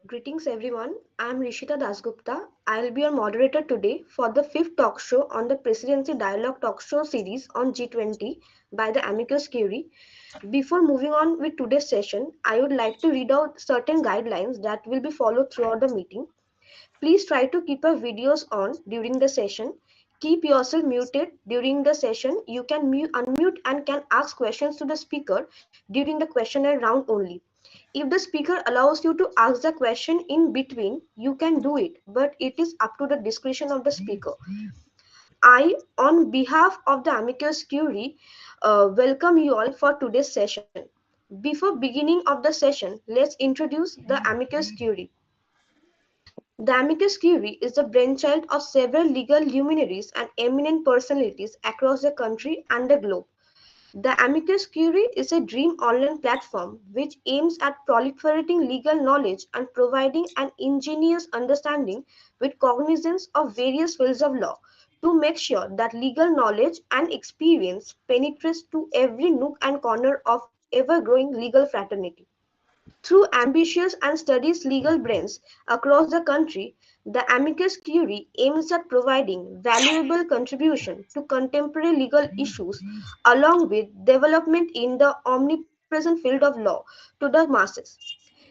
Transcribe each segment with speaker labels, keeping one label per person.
Speaker 1: Greetings everyone. I am Rishita Dasgupta. I will be your moderator today for the fifth talk show on the Presidency Dialogue Talk Show series on G20 by the Amicus Curie. Before moving on with today's session, I would like to read out certain guidelines that will be followed throughout the meeting. Please try to keep your videos on during the session. Keep yourself muted during the session. You can unmute and can ask questions to the speaker during the questionnaire round only. If the speaker allows you to ask the question in between, you can do it, but it is up to the discretion of the speaker. I, on behalf of the Amicus Curie, welcome you all for today's session. Before beginning of the session, let's introduce the Amicus Curie. The Amicus Curie is the brainchild of several legal luminaries and eminent personalities across the country and the globe. The Amicus Curie is a dream online platform which aims at proliferating legal knowledge and providing an ingenious understanding with cognizance of various fields of law to make sure that legal knowledge and experience penetrates to every nook and corner of ever-growing legal fraternity. Through ambitious and studious legal brains across the country, the Amicus Curie aims at providing valuable contribution to contemporary legal issues along with development in the omnipresent field of law to the masses.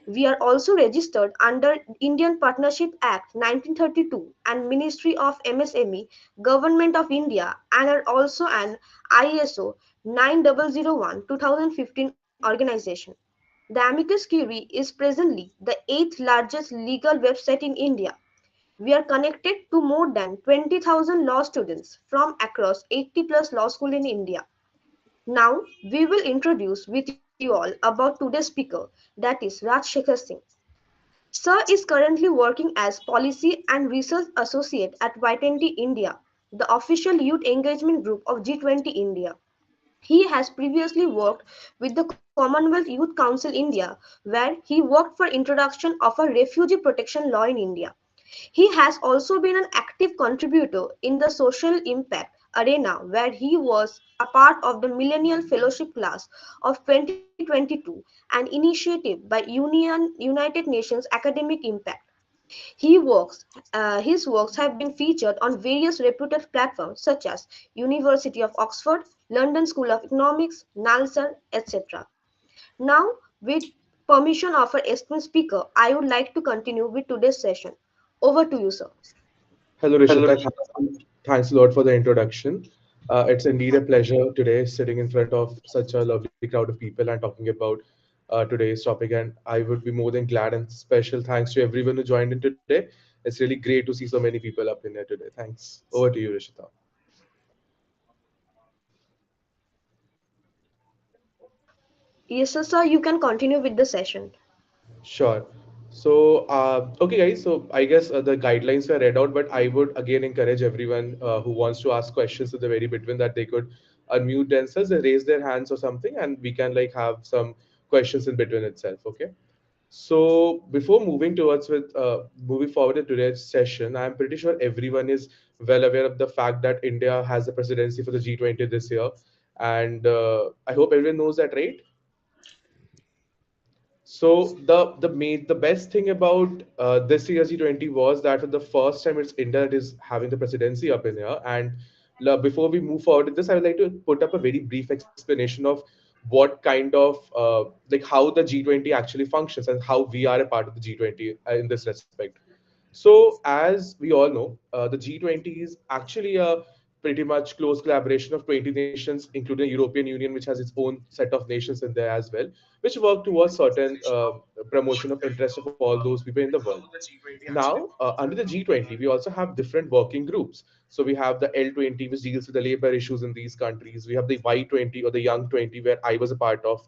Speaker 1: We are also registered under Indian Partnership Act 1932 and Ministry of MSME, Government of India, and are also an ISO 9001-2015 organization. The Amicus Curie is presently the eighth largest legal website in India. We are connected to more than 20,000 law students from across 80 plus law schools in India. Now, we will introduce with you all about today's speaker, that is Raj Shekhar Singh. Sir is currently working as Policy and Research Associate at Y20 India, the official youth engagement group of G20 India. He has previously worked with the Commonwealth Youth Council India, where he worked for introduction of a refugee protection law in India. He has also been an active contributor in the social impact arena, where he was a part of the Millennial Fellowship class of 2022, an initiative by United Nations Academic Impact. His works have been featured on various reputed platforms such as University of Oxford, London School of Economics, NALSA, etc. Now, with permission of our esteemed speaker, I would like to continue with today's session. Over to you, sir.
Speaker 2: Hello, Rishita. Thanks a lot for the introduction. It's indeed a pleasure today sitting in front of such a lovely crowd of people and talking about today's topic. And I would be more than glad and special thanks to everyone who joined in today. It's really great to see so many people up in here today. Thanks. Over to you, Rishita.
Speaker 1: Yes, sir, you can continue with the session.
Speaker 2: Sure. So, okay, guys. So, I guess the guidelines were read out, but I would again encourage everyone who wants to ask questions at the very between that they could unmute themselves and raise their hands or something, and we can like have some questions in between itself. Okay. So, before moving forward in today's session, I'm pretty sure everyone is well aware of the fact that India has the presidency for the G20 this year, and I hope everyone knows that, right? So the best thing about this year's G20 was that for the first time it's India that is having the presidency up in here. And before we move forward with this, I would like to put up a very brief explanation of what kind of like how the G20 actually functions and how we are a part of the G20 in this respect. So, as we all know, the G20 is actually a pretty much close collaboration of 20 nations, including the European Union, which has its own set of nations in there as well, which work towards certain promotion of interest of all those people in the world. Now, under the G20, we also have different working groups. So we have the L20, which deals with the labor issues in these countries. We have the Y20 or the Young 20, where I was a part of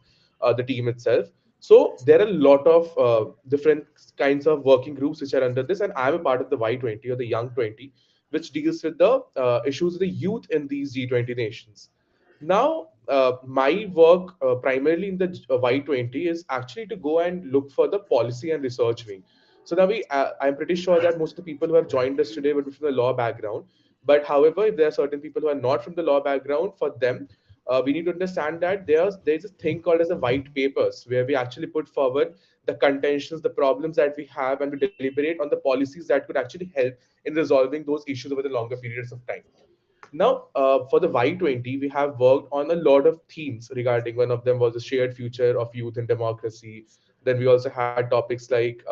Speaker 2: the team itself. So there are a lot of different kinds of working groups which are under this, and I'm a part of the Y20 or the Young 20, which deals with the issues of the youth in these G20 nations. Now, my work primarily in the Y20 is actually to go and look for the policy and research wing. So now I'm pretty sure that most of the people who have joined us today would be from the law background. But however, if there are certain people who are not from the law background, for them, we need to understand that there's a thing called as a white papers where we actually put forward the contentions, the problems that we have, and we deliberate on the policies that could actually help in resolving those issues over the longer periods of time. Now, for the Y20, we have worked on a lot of themes regarding. One of them was the shared future of youth and democracy. Then we also had topics like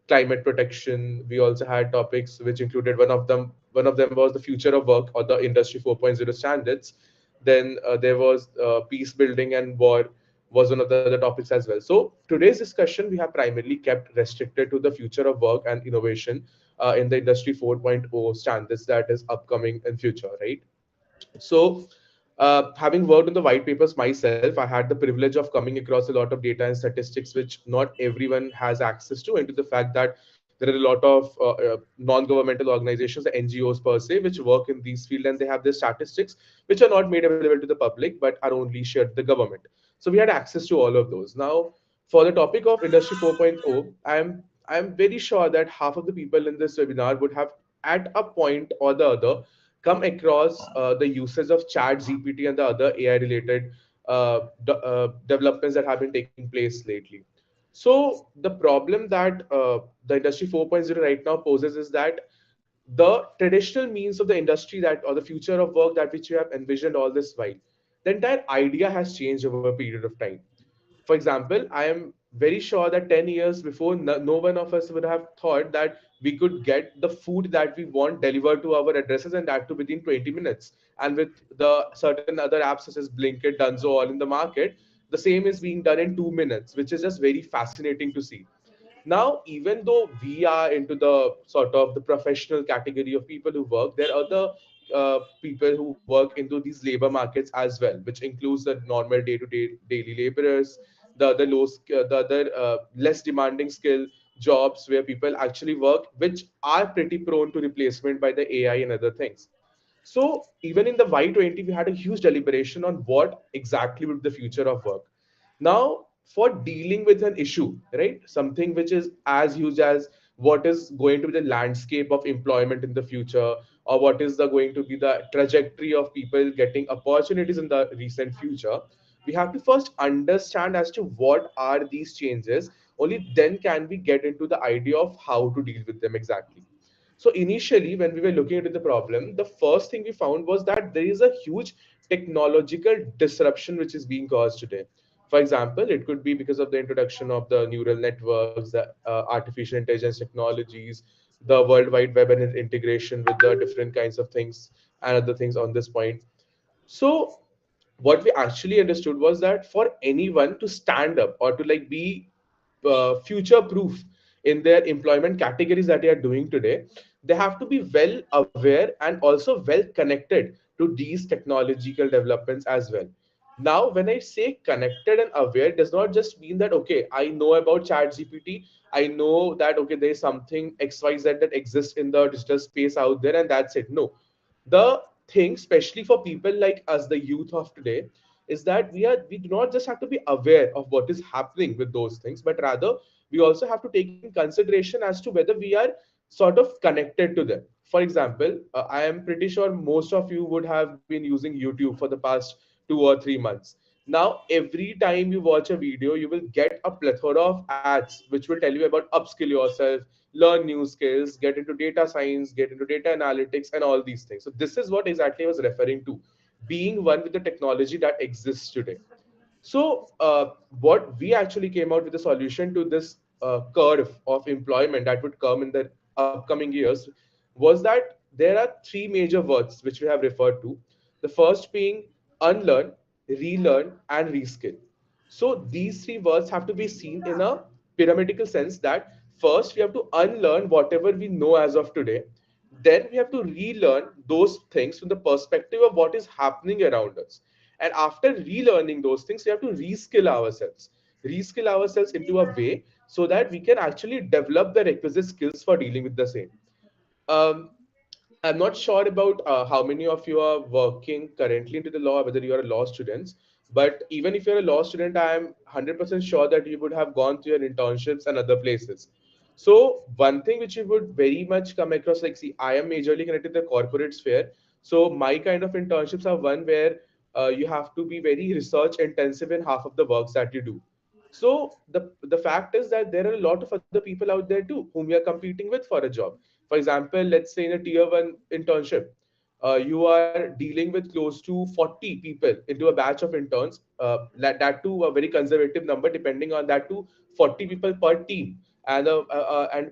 Speaker 2: climate protection. We also had topics which included one of them was the future of work or the Industry 4.0 standards. Then there was peace building and war was one of the other topics as well. So today's discussion we have primarily kept restricted to the future of work and innovation in the Industry 4.0 standards that is upcoming in future, right? So, having worked on the white papers myself, I had the privilege of coming across a lot of data and statistics which not everyone has access to, and to the fact that there are a lot of non-governmental organizations, the NGOs per se, which work in these fields, and they have their statistics which are not made available to the public but are only shared with the government. So we had access to all of those. Now, for the topic of Industry 4.0, I'm very sure that half of the people in this webinar would have at a point or the other come across the usage of chat gpt and the other ai related developments that have been taking place lately. So the problem that the industry 4.0 right now poses is that the traditional means of the industry that or the future of work that which you have envisioned all this while, the entire idea has changed over a period of time. For example, I am very sure that 10 years before, no one of us would have thought that we could get the food that we want delivered to our addresses and that to within 20 minutes. And with the certain other apps such as Blinkit, Dunzo, all in the market, the same is being done in 2 minutes, which is just very fascinating to see. Now, even though we are into the sort of the professional category of people who work, there are other people who work into these labor markets as well, which includes the normal day-to-day daily laborers, the other the other less demanding skill jobs where people actually work, which are pretty prone to replacement by the AI and other things. So even in the Y20, we had a huge deliberation on what exactly would be the future of work. Now, for dealing with an issue, right, something which is as huge as what is going to be the landscape of employment in the future, or what is the going to be the trajectory of people getting opportunities in the recent future, we have to first understand as to what are these changes. Only then can we get into the idea of how to deal with them exactly. So initially, when we were looking into the problem, the first thing we found was that there is a huge technological disruption which is being caused today. For example, it could be because of the introduction of the neural networks, the artificial intelligence technologies, the World Wide Web and its integration with the different kinds of things and other things on this point. So what we actually understood was that for anyone to stand up or to like be future proof in their employment categories that they are doing today, they have to be well aware and also well connected to these technological developments as well. Now, when I say connected and aware, does not just mean that okay, I know about chat gpt, I know that okay, there is something xyz that exists in the digital space out there and that's it. No, the thing, especially for people like us, the youth of today, is that we do not just have to be aware of what is happening with those things, but rather we also have to take in consideration as to whether we are sort of connected to them. For example, I am pretty sure most of you would have been using YouTube for the past 2 or 3 months. Now, every time you watch a video, you will get a plethora of ads which will tell you about upskill yourself, learn new skills, get into data science, get into data analytics, and all these things. So, this is what exactly I was referring to, being one with the technology that exists today. So, what we actually came out with a solution to this curve of employment that would come in the upcoming years was that there are three major words which we have referred to. The first being unlearn, relearn, and reskill. So, these three words have to be seen in a pyramidical sense that first we have to unlearn whatever we know as of today, then we have to relearn those things from the perspective of what is happening around us, and after relearning those things, we have to reskill ourselves into a way so that we can actually develop the requisite skills for dealing with the same. um, I'm not sure about how many of you are working currently into the law, whether you are a law students. But even if you're a law student, I am 100% sure that you would have gone through your internships and other places. So one thing which you would very much come across, like, see, I am majorly connected to the corporate sphere. So my kind of internships are one where you have to be very research intensive in half of the works that you do. So the fact is that there are a lot of other people out there too whom you are competing with for a job. For example, let's say in a tier one internship, you are dealing with close to 40 people into a batch of interns. That too a very conservative number, depending on that too 40 people per team, and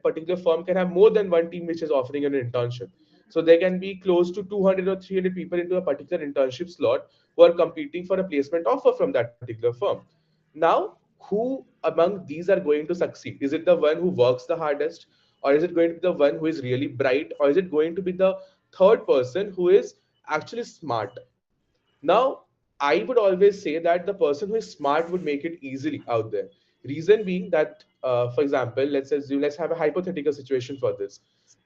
Speaker 2: particular firm can have more than one team which is offering an internship. So there can be close to 200 or 300 people into a particular internship slot who are competing for a placement offer from that particular firm. Now, who among these are going to succeed? Is it the one who works the hardest, or is it going to be the one who is really bright, or is it going to be the third person who is actually smart? Now, I would always say that the person who is smart would make it easily out there. Reason being that, for example, let's have a hypothetical situation for this.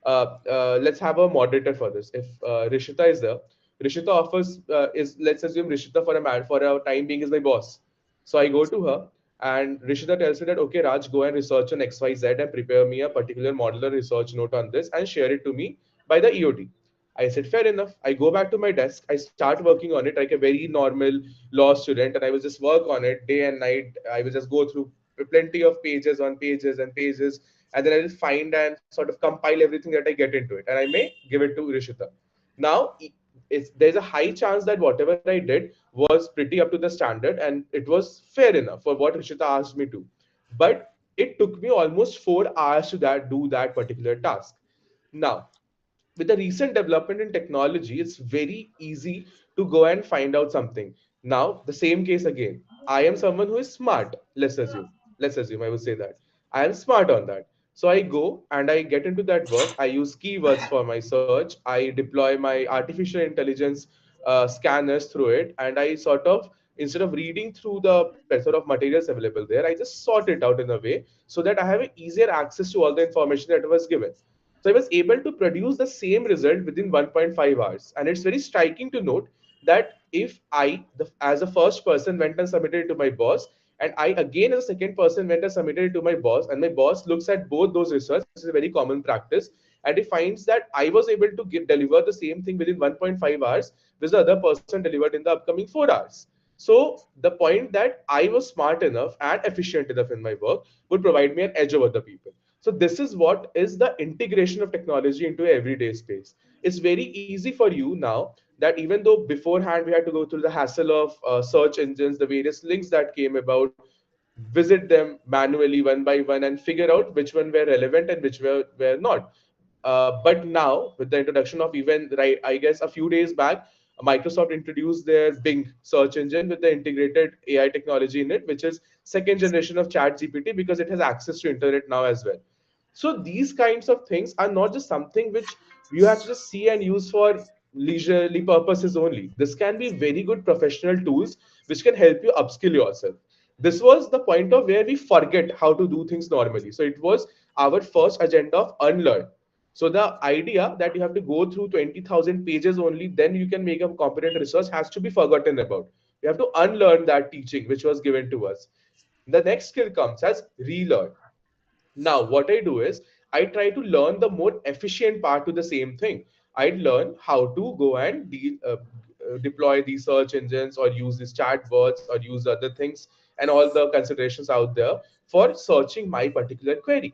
Speaker 2: Let's have a moderator for this. If Rishita is there, Rishita offers is let's assume Rishita for a time being is my boss. So I go to her and Rishita tells me that okay, Raj, go and research on XYZ and prepare me a particular modular research note on this and share it to me by the EOD. I said, fair enough. I go back to my desk. I start working on it like a very normal law student, and I will just work on it day and night. I will just go through plenty of pages on pages and pages, and then I will find and sort of compile everything that I get into it, and I may give it to Rishita. Now, there's a high chance that whatever I did was pretty up to the standard, and it was fair enough for what Rishita asked me to. But it took me almost 4 hours to do that particular task. Now, with the recent development in technology, it's very easy to go and find out something. Now, the same case again. I am someone who is smart. Let's assume. Let's assume I would say that. I am smart on that. So I go and I get into that work. I use keywords for my search. I deploy my artificial intelligence scanners through it, and I sort of instead of reading through the plethora of materials available there, I just sort it out in a way so that I have an easier access to all the information that was given. So I was able to produce the same result within 1.5 hours. And it's very striking to note that if as a first person, went and submitted it to my boss, and I again as a second person went and submitted it to my boss, and my boss looks at both those results, this is a very common practice, and he finds that I was able to deliver the same thing within 1.5 hours, which the other person delivered in the upcoming 4 hours. So the point that I was smart enough and efficient enough in my work would provide me an edge over the people. So this is what is the integration of technology into everyday space. It's very easy for you now that even though beforehand we had to go through the hassle of search engines, the various links that came about, visit them manually one by one and figure out which one were relevant and which were not. But now, with the introduction of even, right, I guess a few days back, Microsoft introduced their Bing search engine with the integrated AI technology in it, which is second generation of Chat GPT because it has access to internet now as well. So these kinds of things are not just something which you have to just see and use for leisurely purposes only. This can be very good professional tools which can help you upskill yourself. This was the point of where we forget how to do things normally. So it was our first agenda of unlearn. So the idea that you have to go through 20,000 pages only, then you can make a competent research has to be forgotten about. You have to unlearn that teaching which was given to us. The next skill comes as relearn. Now, what I do is I try to learn the more efficient part to the same thing. I'd learn how to go and deploy these search engines or use these chatbots or use other things and all the considerations out there for searching my particular query.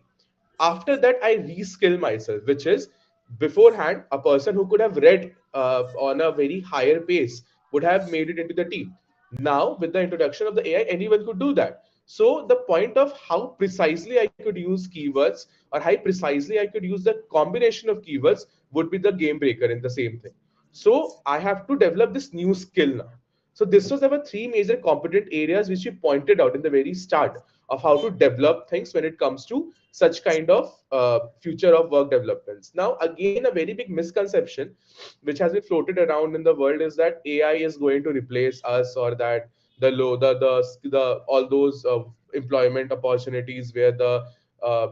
Speaker 2: After that, I reskill myself, which is beforehand, a person who could have read on a very higher pace would have made it into the team. Now, with the introduction of the AI, anyone could do that. So the point of how precisely I could use keywords or how precisely I could use the combination of keywords would be the game breaker in the same thing. So I have to develop this new skill now. So this was our three major competent areas which we pointed out in the very start of how to develop things when it comes to such kind of future of work developments. Now, again, a very big misconception which has been floated around in the world is that AI is going to replace us, or that the all those employment opportunities where the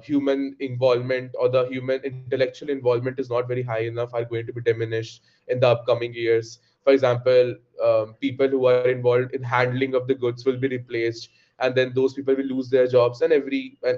Speaker 2: human involvement or the human intellectual involvement is not very high enough are going to be diminished in the upcoming years. For example, people who are involved in handling of the goods will be replaced, and then those people will lose their jobs and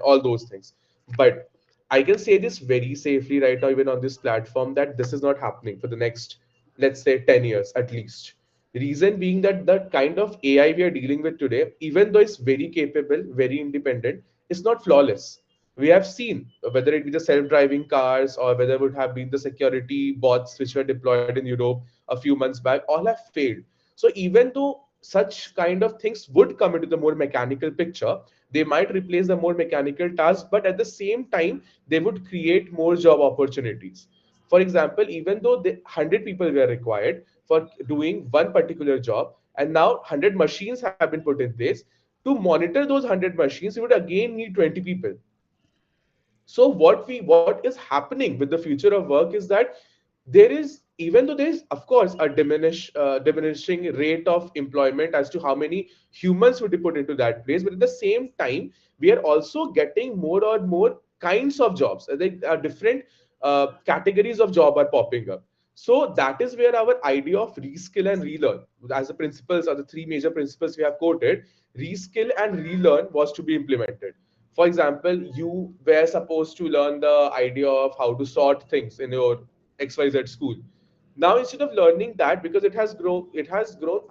Speaker 2: all those things. But I can say this very safely right now, even on this platform, that this is not happening for the next, let's say, 10 years at least. Reason being that the kind of AI we are dealing with today, even though it's very capable, very independent, is not flawless. We have seen whether it be the self-driving cars or whether it would have been the security bots which were deployed in Europe a few months back, all have failed. So even though such kind of things would come into the more mechanical picture, they might replace the more mechanical tasks, but at the same time, they would create more job opportunities. For example, even though the 100 people were required for doing one particular job, and now 100 machines have been put in place, to monitor those 100 machines, you would again need 20 people. So what is happening with the future of work is that there is, even though there is of course a diminishing rate of employment as to how many humans would be put into that place, but at the same time we are also getting more or more kinds of jobs. Like different categories of job are popping up. So that is where our idea of reskill and relearn, as the principles or the three major principles we have quoted, reskill and relearn was to be implemented. For example, you were supposed to learn the idea of how to sort things in your XYZ school. Now, instead of learning that, because it has grown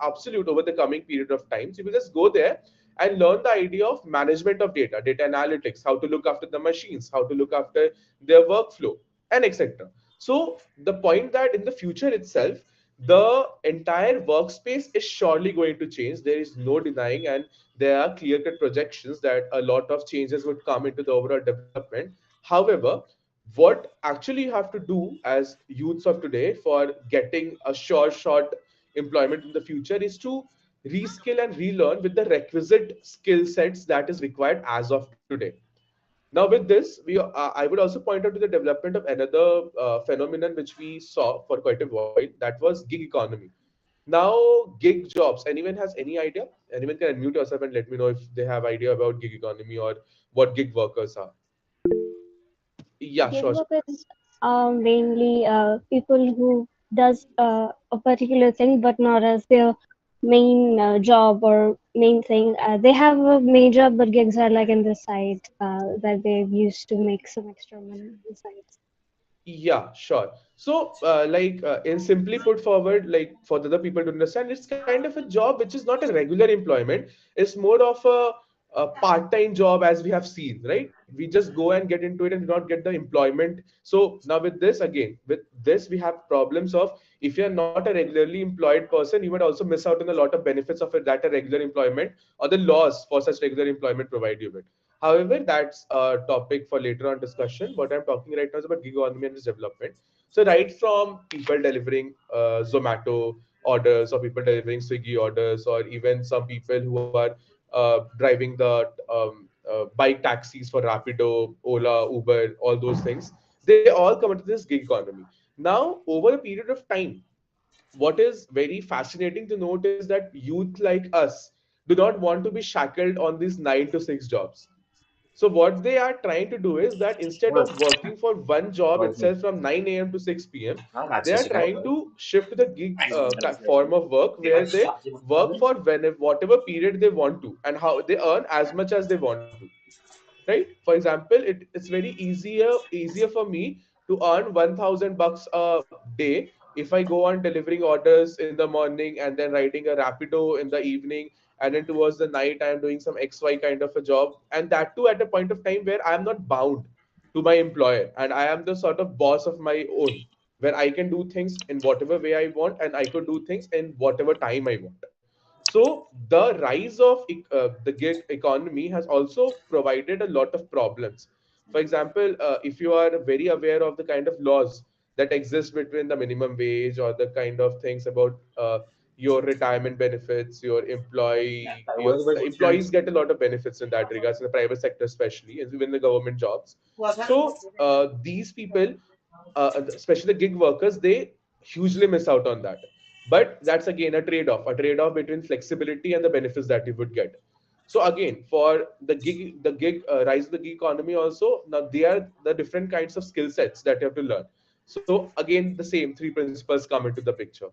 Speaker 2: absolute over the coming period of time, so you will just go there and learn the idea of management of data, data analytics, how to look after the machines, how to look after their workflow, and etc. So the point that in the future itself, the entire workspace is surely going to change. There is no denying, and there are clear cut projections that a lot of changes would come into the overall development. However, what actually you have to do as youths of today for getting a sure shot employment in the future is to reskill and relearn with the requisite skill sets that is required as of today. Now with this I would also point out to the development of another phenomenon which we saw for quite a while, that was gig economy. Now, gig jobs, anyone has any idea? Anyone can unmute yourself and let me know if they have idea about gig economy or what gig workers are. Yeah,
Speaker 3: Gig
Speaker 2: sure.
Speaker 3: workers are mainly people who does a particular thing, but not as their main job or main thing. They have a main job, but gigs are like in the side that they used to make some extra money on the side.
Speaker 2: Yeah, sure. So, in simply put forward, like for the other people to understand, it's kind of a job which is not a regular employment. It's more of a part-time job, as we have seen, right? We just go and get into it and do not get the employment. So now with this, we have problems of, if you're not a regularly employed person, you might also miss out on a lot of benefits of it that a regular employment or the laws for such regular employment provide you with. However, that's a topic for later on discussion. What I'm talking right now is about gig economy and its development. So, right from people delivering Zomato orders or people delivering Swiggy orders, or even some people who are driving the bike taxis for Rapido, Ola, Uber, all those things, they all come into this gig economy. Now, over a period of time, what is very fascinating to note is that youth like us do not want to be shackled on these 9 to 6 jobs. So what they are trying to do is that instead of working for one job itself from 9 a.m. to 6 p.m., they are trying to shift to the gig form of work where they work for whatever period they want to and how they earn as much as they want to. Right? For example, it's very easier for me to earn 1,000 bucks a day if I go on delivering orders in the morning and then riding a Rapido in the evening, and then towards the night I am doing some XY kind of a job, and that too at a point of time where I am not bound to my employer and I am the sort of boss of my own, where I can do things in whatever way I want and I could do things in whatever time I want. So the rise of the gig economy has also provided a lot of problems. For example, if you are very aware of the kind of laws that exist between the minimum wage or the kind of things about your retirement benefits, the employees get a lot of benefits in that regards in the private sector, especially, and even the government jobs. So these people, especially the gig workers, they hugely miss out on that. But that's again a trade off between flexibility and the benefits that you would get. So again, for the rise of the gig economy also, now they are the different kinds of skill sets that you have to learn. So again, the same three principles come into the picture.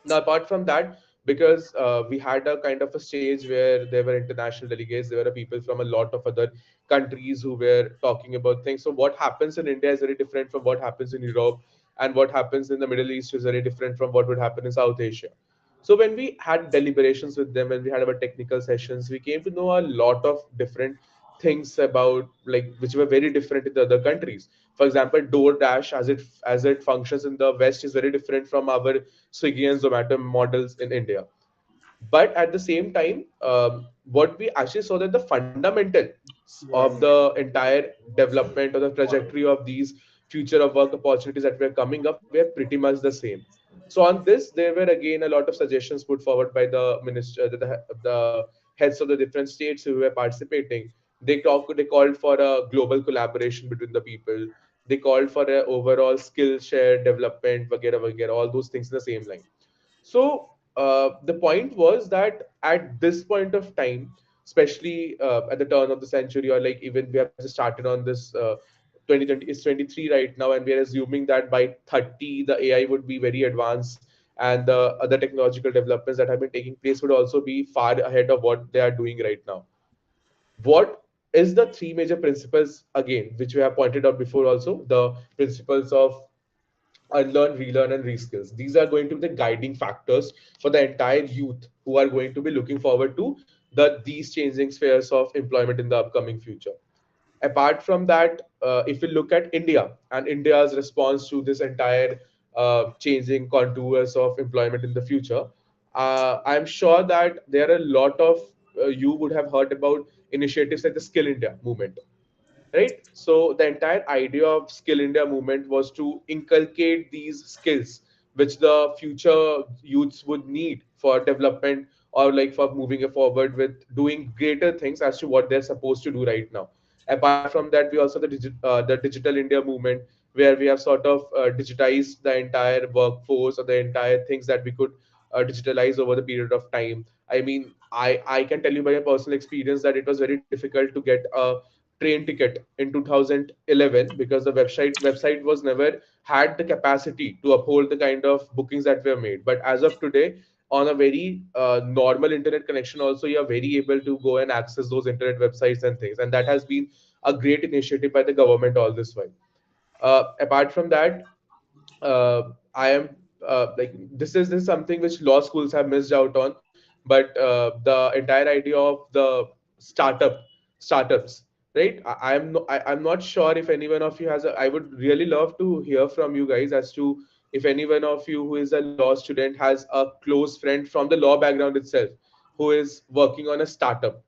Speaker 2: Now, apart from that, because we had a kind of a stage where there were international delegates, there were people from a lot of other countries who were talking about things. So what happens in India is very different from what happens in Europe, and what happens in the Middle East is very different from what would happen in South Asia. So when we had deliberations with them, when we had our technical sessions, we came to know a lot of different things about, like, which were very different in the other countries. For example, DoorDash, as it functions in the West, is very different from our Swiggy and Zomato models in India. But at the same time, what we actually saw that the fundamental of the entire development or the trajectory of these future of work opportunities that were coming up were pretty much the same. So on this, there were again a lot of suggestions put forward by the minister, the heads of the different states who were participating. They called for a global collaboration between the people. They called for a overall skill share development, vagera, vagera, all those things in the same line. So the point was that at this point of time, especially at the turn of the century, or like even we have just started on this 2020 is 23 right now, and we are assuming that by 30 the AI would be very advanced, and the other technological developments that have been taking place would also be far ahead of what they are doing right now. What is the three major principles again, which we have pointed out before also, the principles of unlearn, relearn, and reskills. These are going to be the guiding factors for the entire youth who are going to be looking forward to these changing spheres of employment in the upcoming future. Apart from that, if we look at India and India's response to this entire changing contours of employment in the future, I'm sure that there are a lot of you would have heard about initiatives like the Skill India movement, right? So the entire idea of Skill India movement was to inculcate these skills which the future youths would need for development, or like for moving forward with doing greater things as to what they're supposed to do right now. Apart from that, we also the Digital India movement, where we have sort of digitized the entire workforce or the entire things that we could digitalize over the period of time. I mean, I can tell you by a personal experience that it was very difficult to get a train ticket in 2011 because the website was never had the capacity to uphold the kind of bookings that were made. But as of today, on a very normal internet connection also, you are very able to go and access those internet websites and things, and that has been a great initiative by the government all this while. Apart from that, I am like this is something which law schools have missed out on, but the entire idea of the startups, right? I'm not sure if anyone of you has a. I would really love to hear from you guys as to if anyone of you who is a law student has a close friend from the law background itself who is working on a startup.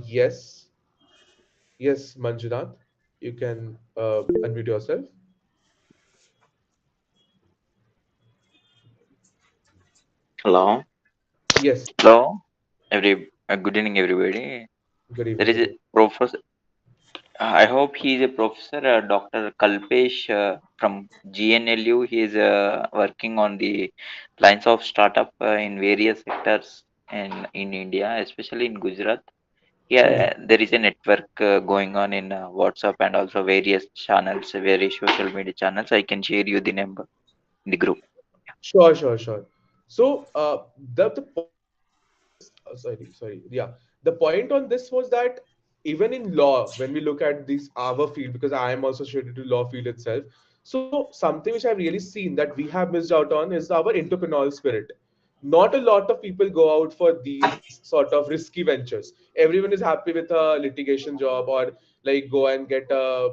Speaker 2: Yes, yes, Manjunath, you can unmute yourself.
Speaker 4: Hello,
Speaker 2: Yes,
Speaker 4: hello, good evening, everybody.
Speaker 2: good
Speaker 4: There
Speaker 2: evening.
Speaker 4: is a professor. I hope he is a professor, Dr. Kalpesh from GNLU. He is working on the lines of startup in various sectors in India, especially in Gujarat.
Speaker 2: Hmm.
Speaker 4: Yeah, there is a network going on in WhatsApp and also various channels, various social media channels. I can share you the number in the group.
Speaker 2: Sure, sure, sure. So the point on this, sorry, yeah, the point on this was that even in law, when we look at this our field, because I am also associated to law field itself, so something which I've really seen that we have missed out on is our entrepreneurial spirit. Not a lot of people go out for these sort of risky ventures. Everyone is happy with a litigation job, or like go and get a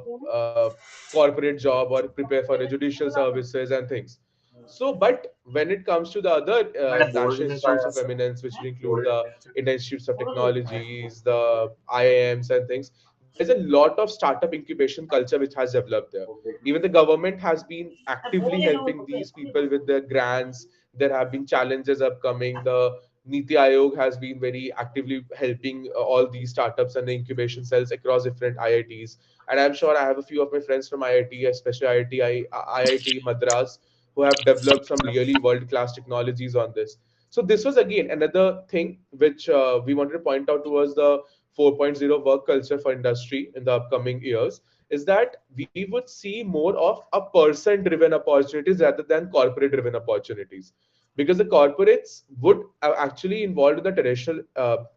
Speaker 2: corporate job, or prepare for a judicial services and things. So, but when it comes to the other national institutes of eminence, which include the Indian Institutes of Technologies, the IIMs and things, there is a lot of startup incubation culture which has developed there. Even the government has been actively helping these people with their grants. There have been challenges upcoming. The Niti Aayog has been very actively helping all these startups and the incubation cells across different IITs. And I'm sure I have a few of my friends from IIT, especially IIT Madras, who have developed some really world class technologies on this. So this was again another thing which we wanted to point out towards the 4.0 work culture for industry in the upcoming years, is that we would see more of a person driven opportunities rather than corporate driven opportunities, because the corporates would actually involved in the traditional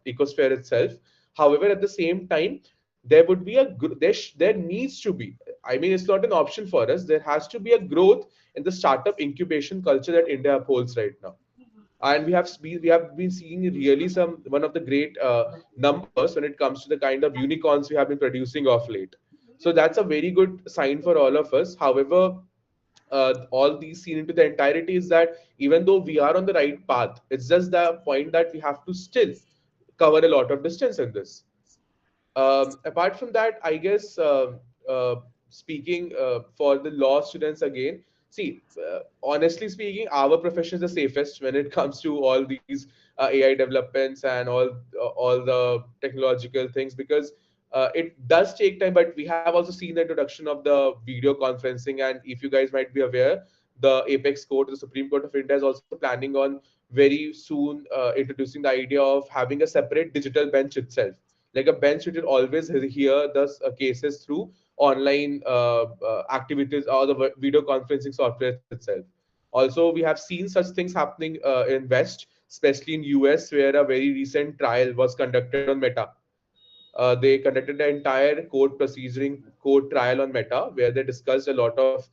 Speaker 2: ecosphere itself. However, at the same time, there would be there needs to be, I mean, it's not an option for us, there has to be a growth in the startup incubation culture that India upholds right now. And we have been seeing really some one of the great numbers when it comes to the kind of unicorns we have been producing of late. So that's a very good sign for all of us. However, all these seen into the entirety is that even though we are on the right path, it's just the point that we have to still cover a lot of distance in this. Apart from that, I guess speaking for the law students again, see, honestly speaking, our profession is the safest when it comes to all these AI developments and all the technological things, because it does take time. But we have also seen the introduction of the video conferencing, and if you guys might be aware, the Apex Court, the Supreme Court of India, is also planning on very soon introducing the idea of having a separate digital bench itself, like a bench which will always hear the cases through online activities or the video conferencing software itself. Also, we have seen such things happening in West, especially in US, where a very recent trial was conducted on Meta. They conducted an entire court trial on Meta, where they discussed a lot of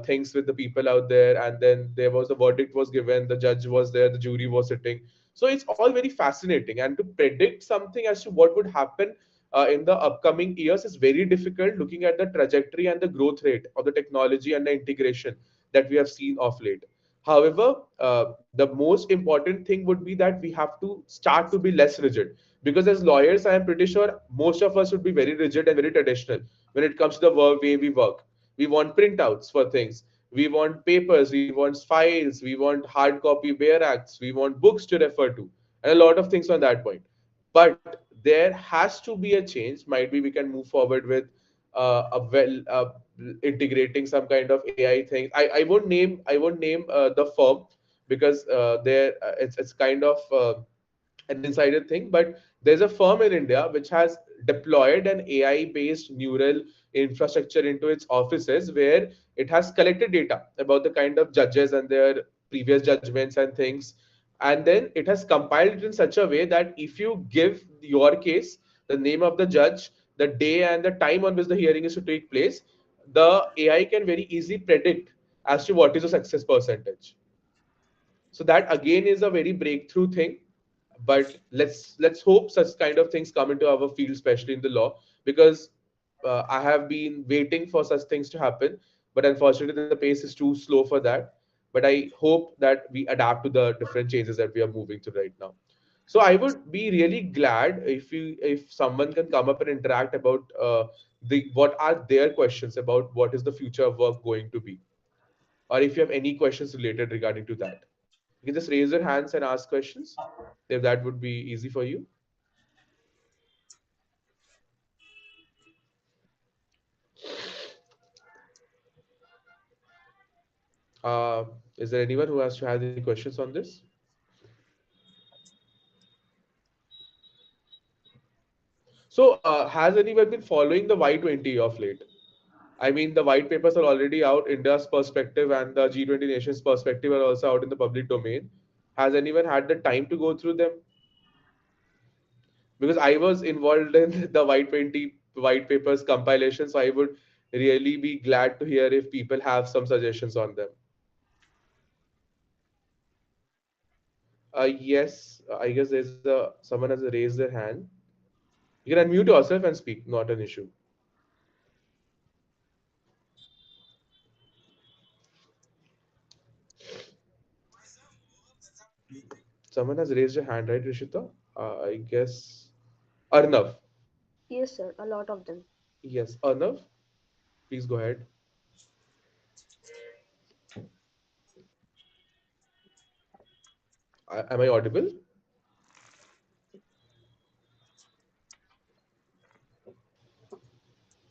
Speaker 2: things with the people out there, and then there was a verdict was given. The judge was there, the jury was sitting. So it's all very fascinating, and to predict something as to what would happen in the upcoming years is very difficult, looking at the trajectory and the growth rate of the technology and the integration that we have seen of late. However, the most important thing would be that we have to start to be less rigid, because as lawyers, I am pretty sure most of us would be very rigid and very traditional when it comes to the way we work. We want printouts for things, we want papers, we want files, we want hard copy bare acts, we want books to refer to, and a lot of things on that point. But there has to be a change. Might be we can move forward with a well integrating some kind of AI thing. I won't name the firm, because there it's kind of an insider thing, but there's a firm in India which has deployed an AI based neural infrastructure into its offices, where it has collected data about the kind of judges and their previous judgments and things. And then it has compiled it in such a way that if you give your case, the name of the judge, the day and the time on which the hearing is to take place, the AI can very easily predict as to what is the success percentage. So that again is a very breakthrough thing. But let's hope such kind of things come into our field, especially in the law, because I have been waiting for such things to happen, but unfortunately the pace is too slow for that. But I hope that we adapt to the different changes that we are moving through right now. So I would be really glad if someone can come up and interact about the what are their questions about what is the future of work going to be, or if you have any questions related regarding to that. You can just raise your hands and ask questions, if that would be easy for you. Uh, is there anyone who has to have any questions on this? So, has anyone been following the Y20 of late? I mean, the white papers are already out. India's perspective and the G20 nations' perspective are also out in the public domain. Has anyone had the time to go through them? Because I was involved in the Y20 white papers compilation, so I would really be glad to hear if people have some suggestions on them. Yes, I guess there's a someone has raised their hand. You can unmute yourself and speak, not an issue. Someone has raised a hand, right, Rishita? I guess Arnav.
Speaker 1: Yes, sir, a lot of them.
Speaker 2: Yes, Arnav, please go ahead. Am I audible?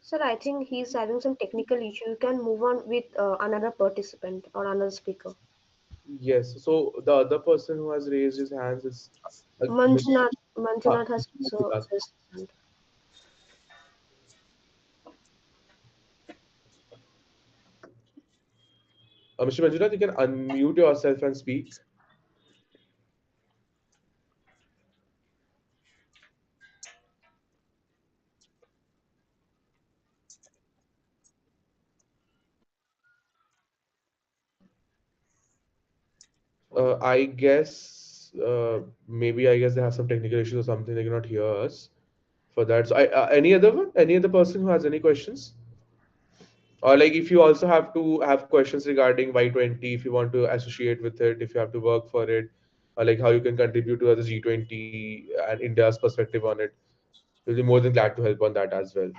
Speaker 1: Sir, I think he's having some technical issue. You can move on with another participant or another speaker.
Speaker 2: Yes. So the other person who has raised his hands is Mr.
Speaker 1: Manjunath has also
Speaker 2: Manjunath.
Speaker 1: raised his hand.
Speaker 2: Mr. Manjunath, you can unmute yourself and speak. I guess maybe I guess they have some technical issues or something. They cannot hear us for that. So, any other one? Any other person who has any questions? Or like if you also have to have questions regarding Y20, if you want to associate with it, if you have to work for it, or like how you can contribute to the G20 and India's perspective on it, we'll be more than glad to help on that as well.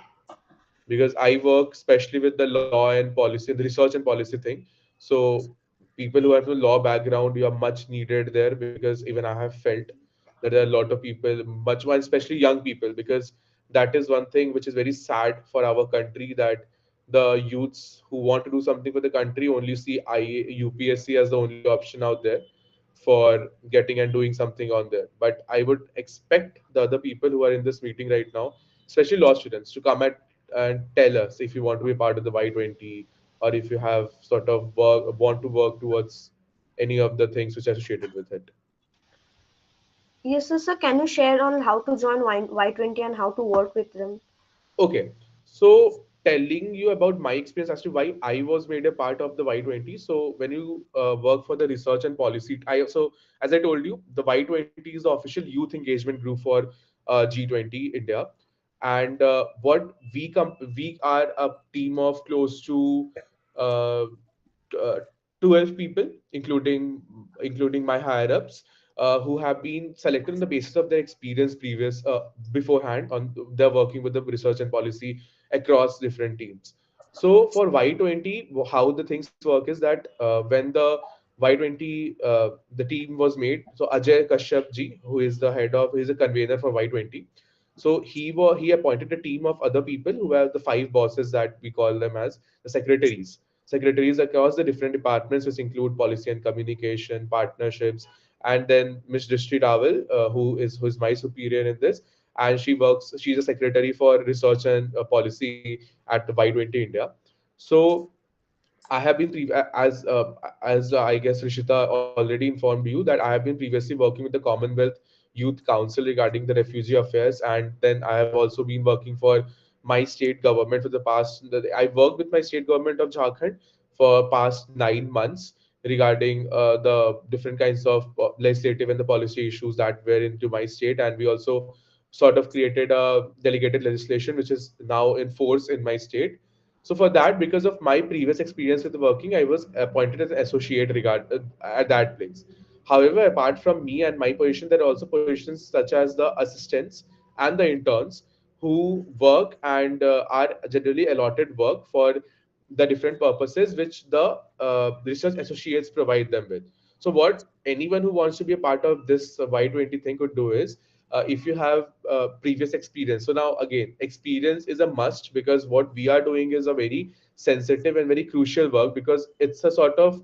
Speaker 2: Because I work especially with the law and policy, the research and policy thing. So people who have the law background, you are much needed there because even I have felt that there are a lot of people, much more, especially young people, because that is one thing which is very sad for our country that the youths who want to do something for the country only see UPSC as the only option out there for getting and doing something on there. But I would expect the other people who are in this meeting right now, especially law students, to come at and tell us if you want to be part of the Y20 or if you have sort of want to work towards any of the things which are associated with it.
Speaker 1: Yes, sir. Can you share on how to join Y20 and how to work with them?
Speaker 2: Okay, so telling you about my experience as to why I was made a part of the Y20. So when you work for the research and policy, I so as I told you, the Y20 is the official youth engagement group for G20 India, and we are a team of close to uh, 12 people, including my higher ups, who have been selected on the basis of their experience previous beforehand on their working with the research and policy across different teams. So for Y20, how the things work is that when the Y20 the team was made, so Ajay Kashyap ji, who is the head of, he's a convener for Y20. So he appointed a team of other people who were the five bosses that we call them as the secretaries across the different departments, which include policy and communication, partnerships, and then Ms. Drishti Rawal, who is my superior in this, and She's a secretary for research and policy at the Y20 India. So I have been I guess Rishita already informed you that I have been previously working with the Commonwealth Youth Council regarding the refugee affairs, and then I have also been working for my state government for the past. I worked with my state government of Jharkhand for past 9 months regarding the different kinds of legislative and the policy issues that were into my state, and we also sort of created a delegated legislation which is now in force in my state. So for that, because of my previous experience with working, I was appointed as an associate at that place. However, apart from me and my position, there are also positions such as the assistants and the interns who work and are generally allotted work for the different purposes which the research associates provide them with. So what anyone who wants to be a part of this Y20 thing could do is if you have previous experience. So now again, experience is a must because what we are doing is a very sensitive and very crucial work because it's a sort of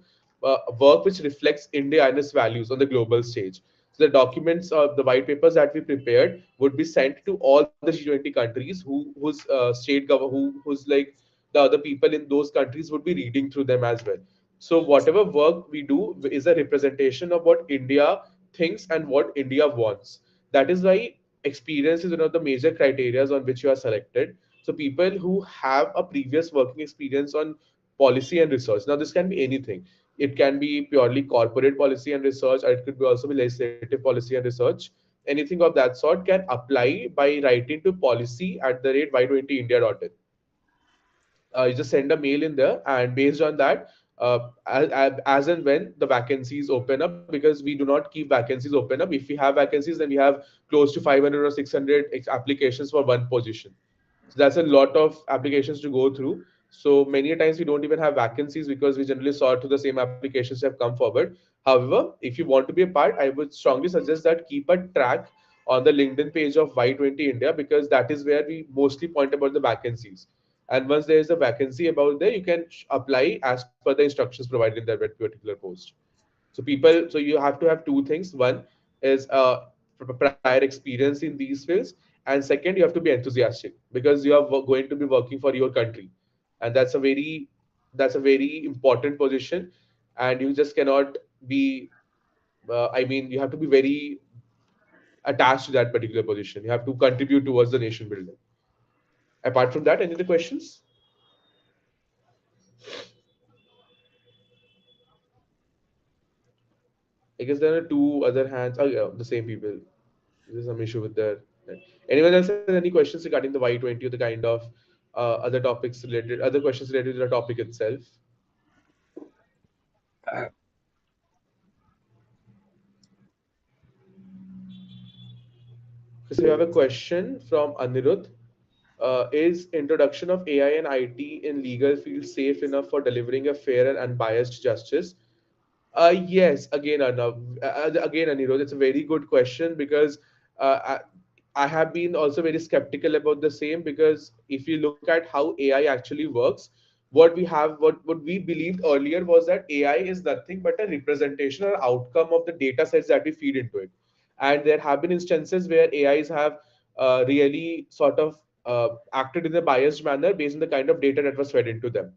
Speaker 2: work which reflects India and its values on the global stage. So the documents or the white papers that we prepared would be sent to all the G20 countries whose who's like the other people in those countries would be reading through them as well. So whatever work we do is a representation of what India thinks and what India wants. That is why experience is one of the major criterias on which you are selected. So people who have a previous working experience on policy and research. Now this can be anything. It can be purely corporate policy and research, or it could be also be legislative policy and research. Anything of that sort can apply by writing to policy@y20india.in. You just send a mail in there, and based on that, as and when the vacancies open up, because we do not keep vacancies open up. If we have vacancies, then we have close to 500 or 600 applications for one position. So that's a lot of applications to go through. So many times we don't even have vacancies because we generally sort through the same applications that have come forward. However, if you want to be a part, I would strongly suggest that keep a track on the LinkedIn page of Y20 India, because that is where we mostly point about the vacancies. And once there is a vacancy about there, you can apply as per the instructions provided in that particular post. So people, so you have to have two things. One is prior experience in these fields, and second, you have to be enthusiastic because you are going to be working for your country, and that's a very important position, and you just cannot be. I mean, you have to be very attached to that particular position. You have to contribute towards the nation building. Apart from that, any other questions? I guess there are two other hands. Oh, yeah, the same people. There's some issue with their. Anyone else has any questions regarding the Y20 or the kind of other topics related, other questions related to the topic itself? So we have a question from Anirudh. Is introduction of AI and IT in legal field safe enough for delivering a fair and unbiased justice? Yes, again, Arnav, again, Anirudh, it's a very good question because I have been also very skeptical about the same because if you look at how AI actually works, what we believed earlier was that AI is nothing but a representation or outcome of the data sets that we feed into it. And there have been instances where AIs have really sort of acted in a biased manner based on the kind of data that was fed into them.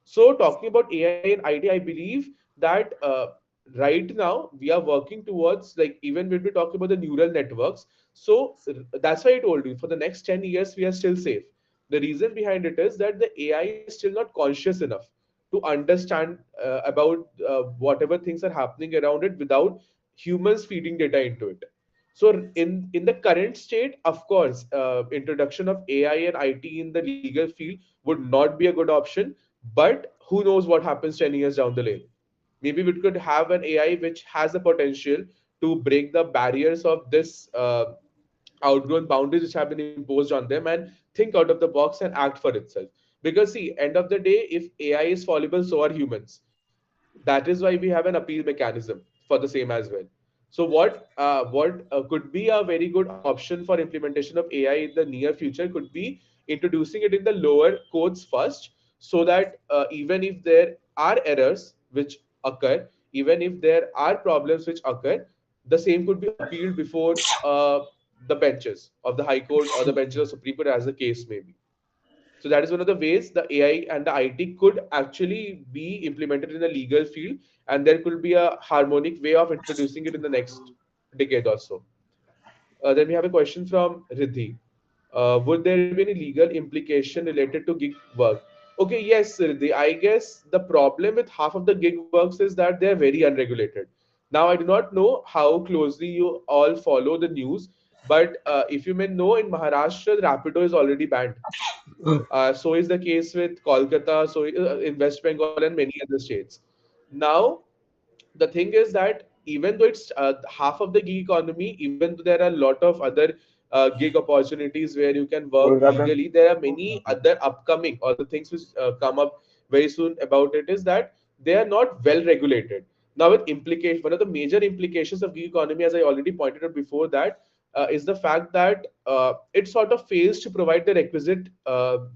Speaker 2: So, talking about AI and IT, I believe that right now we are working towards, like, even when we talk about the neural networks. So that's why I told you for the next 10 years we are still safe. The reason behind it is that the AI is still not conscious enough to understand about whatever things are happening around it without humans feeding data into it. So in the current state, of course, introduction of AI and IT in the legal field would not be a good option. But who knows what happens 10 years down the lane? Maybe we could have an AI which has the potential to break the barriers of this outgrown boundaries which have been imposed on them and think out of the box and act for itself. Because see, end of the day, if AI is fallible, so are humans. That is why we have an appeal mechanism for the same as well. So what could be a very good option for implementation of AI in the near future could be introducing it in the lower codes first, so that even if there are errors which occur, even if there are problems which occur, the same could be appealed before the benches of the High Court or the benches of Supreme Court, as the case may be. So that is one of the ways the AI and the IT could actually be implemented in the legal field, and there could be a harmonic way of introducing it in the next decade or so. Then we have a question from Riddhi. Would there be any legal implication related to gig work? Okay, yes, Riddhi. I guess the problem with half of the gig works is that they are very unregulated. Now, I do not know how closely you all follow the news, but if you may know, in Maharashtra, Rapido is already banned. So is the case with Kolkata, so in West Bengal and many other states. Now, the thing is that even though it's half of the gig economy, even though there are a lot of other gig opportunities where you can work legally, there are many other upcoming or the things which come up very soon about it is that they are not well regulated. Now, with implication, one of the major implications of gig economy, as I already pointed out before, that is the fact that it sort of fails to provide the requisite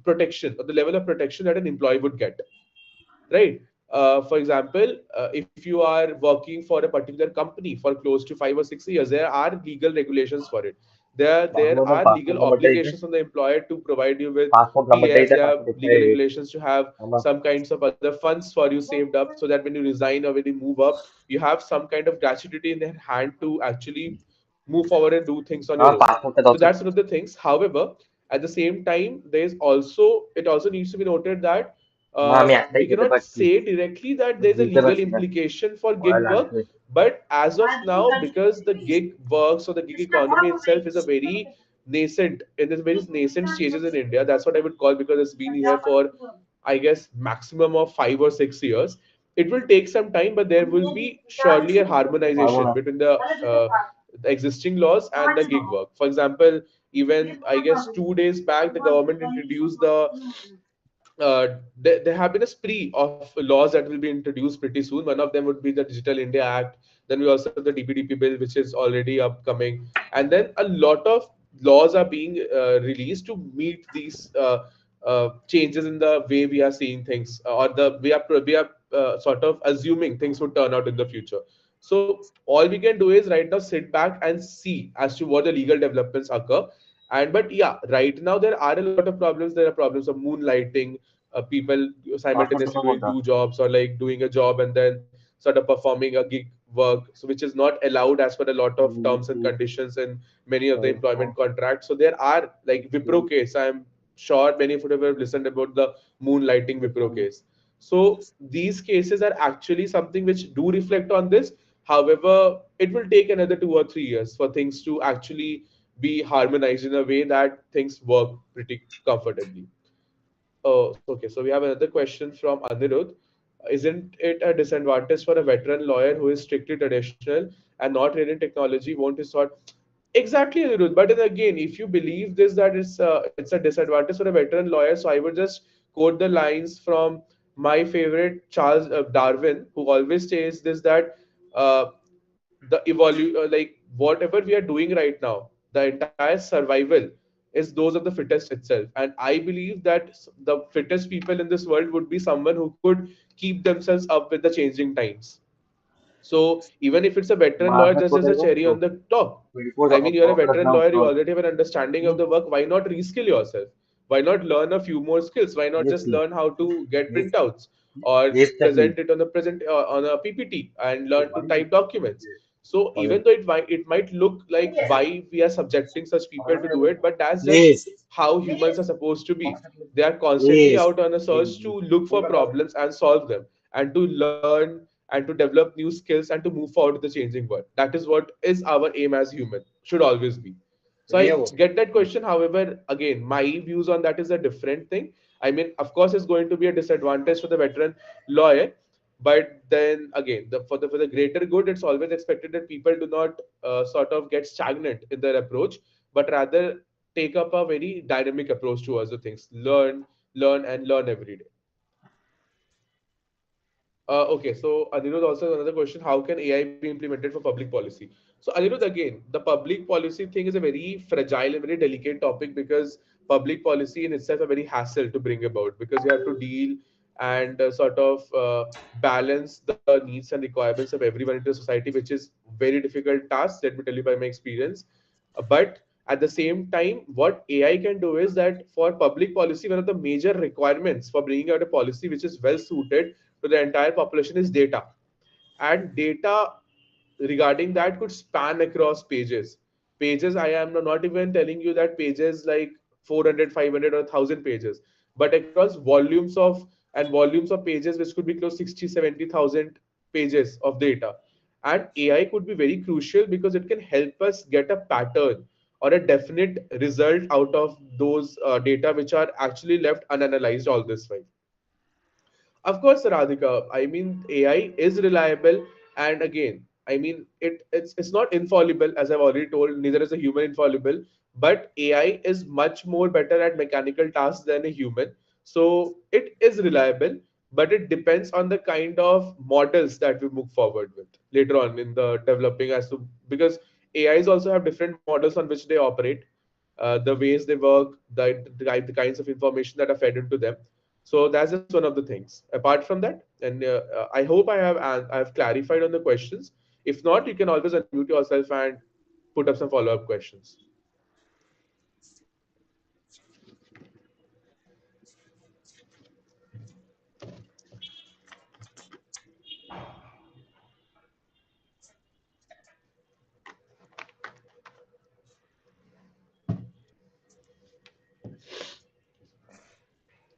Speaker 2: protection or the level of protection that an employee would get, right? For example, if you are working for a particular company for close to 5 or 6 years, there are legal regulations for it. There are legal obligations on the employer to provide you with PF. There are legal regulations to have some kinds of other funds for you saved up, so that when you resign or when you move up, you have some kind of gratuity in their hand to actually move forward and do things on your own. So that's one of the things. However, at the same time, there's also it also needs to be noted that we cannot say directly that there's a legal implication for gig work, but as of now, because the gig works or the gig economy itself is a very nascent in its very nascent stages in India. That's what I would call, because it's been here for, I guess, maximum of 5 or 6 years. It will take some time, but there will be surely a harmonization between the existing laws and the gig work. For example, even I guess 2 days back, the government introduced there have been a spree of laws that will be introduced pretty soon. One of them would be the Digital India Act. Then we also have the DPDP bill, which is already upcoming. And then a lot of laws are being released to meet these changes in the way we are seeing things, or the we are sort of assuming things would turn out in the future. So all we can do is right now sit back and see as to what the legal developments occur. And but yeah, right now there are a lot of problems. There are problems of moonlighting, people simultaneously doing two jobs, or like doing a job and then sort of performing a gig work, so which is not allowed as per a lot of terms and conditions in many of the employment contracts. So there are like Wipro case. I'm sure many of you have listened about the moonlighting Wipro case. So these cases are actually something which do reflect on this. However, it will take another 2 or 3 years for things to actually be harmonized in a way that things work pretty comfortably. Oh, so okay. So we have another question from Anirudh. Isn't it a disadvantage for a veteran lawyer who is strictly traditional and not reading technology? Won't his thought exactly, Anirudh? But then again, if you believe this, that it's a disadvantage for a veteran lawyer, so I would just quote the lines from my favorite Charles Darwin, who always says this, that uh, like whatever we are doing right now, the entire survival is those of the fittest itself. And I believe that the fittest people in this world would be someone who could keep themselves up with the changing times. So even if it's a veteran
Speaker 5: बाद
Speaker 2: lawyer,
Speaker 5: में
Speaker 2: just as a
Speaker 5: खोदेगा
Speaker 2: cherry
Speaker 5: तो
Speaker 2: on the top.
Speaker 5: 24
Speaker 2: I mean, you're a veteran
Speaker 5: underground
Speaker 2: lawyer, you
Speaker 5: floor.
Speaker 2: already have an understanding of the work. Why not reskill yourself? Why not learn a few more skills? Why not
Speaker 5: Yes,
Speaker 2: just learn how to get
Speaker 5: yes,
Speaker 2: printouts or
Speaker 5: exactly.
Speaker 2: present it on a PPT and learn to type documents? So even
Speaker 5: Correct.
Speaker 2: though it might look like why we are subjecting such people to do it, but that's just
Speaker 5: Yes,
Speaker 2: how humans are supposed to be. They are constantly
Speaker 5: yes,
Speaker 2: out on a search to look for problems and solve them, and to learn and to develop new skills and to move forward with the changing world. That is what is our aim as human, should always be. So
Speaker 5: सही है
Speaker 2: I
Speaker 5: वो.
Speaker 2: get that question. However, again, my views on that is a different thing. I mean, of course, it's going to be a disadvantage for the veteran lawyer, but then again, for the greater good, it's always expected that people do not sort of get stagnant in their approach, but rather take up a very dynamic approach towards the things. Learn, and learn every day. Okay, so Anirudh also has another question. How can AI be implemented for public policy? So Anirudh, again, the public policy thing is a very fragile and very delicate topic, because public policy in itself a very hassle to bring about, because you have to deal and sort of balance the needs and requirements of everyone into society, which is very difficult task. Let me tell you by my experience. But at the same time, what AI can do is that for public policy, one of the major requirements for bringing out a policy which is well suited to the entire population is data. And data regarding that could span across pages. I am not even telling you that pages like 400, 500, or 1000 pages, but across volumes of pages, which could be close 60, 70,000 pages of data. And AI could be very crucial because it can help us get a pattern or a definite result out of those data which are actually left unanalyzed all this while. Of course, Radhika. I mean, AI is reliable, and again, I mean, it's not infallible, as I've already told. Neither is a human infallible, but AI is much more better at mechanical tasks than a human. So it is reliable, but it depends on the kind of models that we move forward with later on in the developing, as to because AIs also have different models on which they operate, the ways they work, the kinds of information that are fed into them. So that's just one of the things. Apart from that, and I hope I have clarified on the questions. If not, you can always unmute yourself and put up some follow-up questions.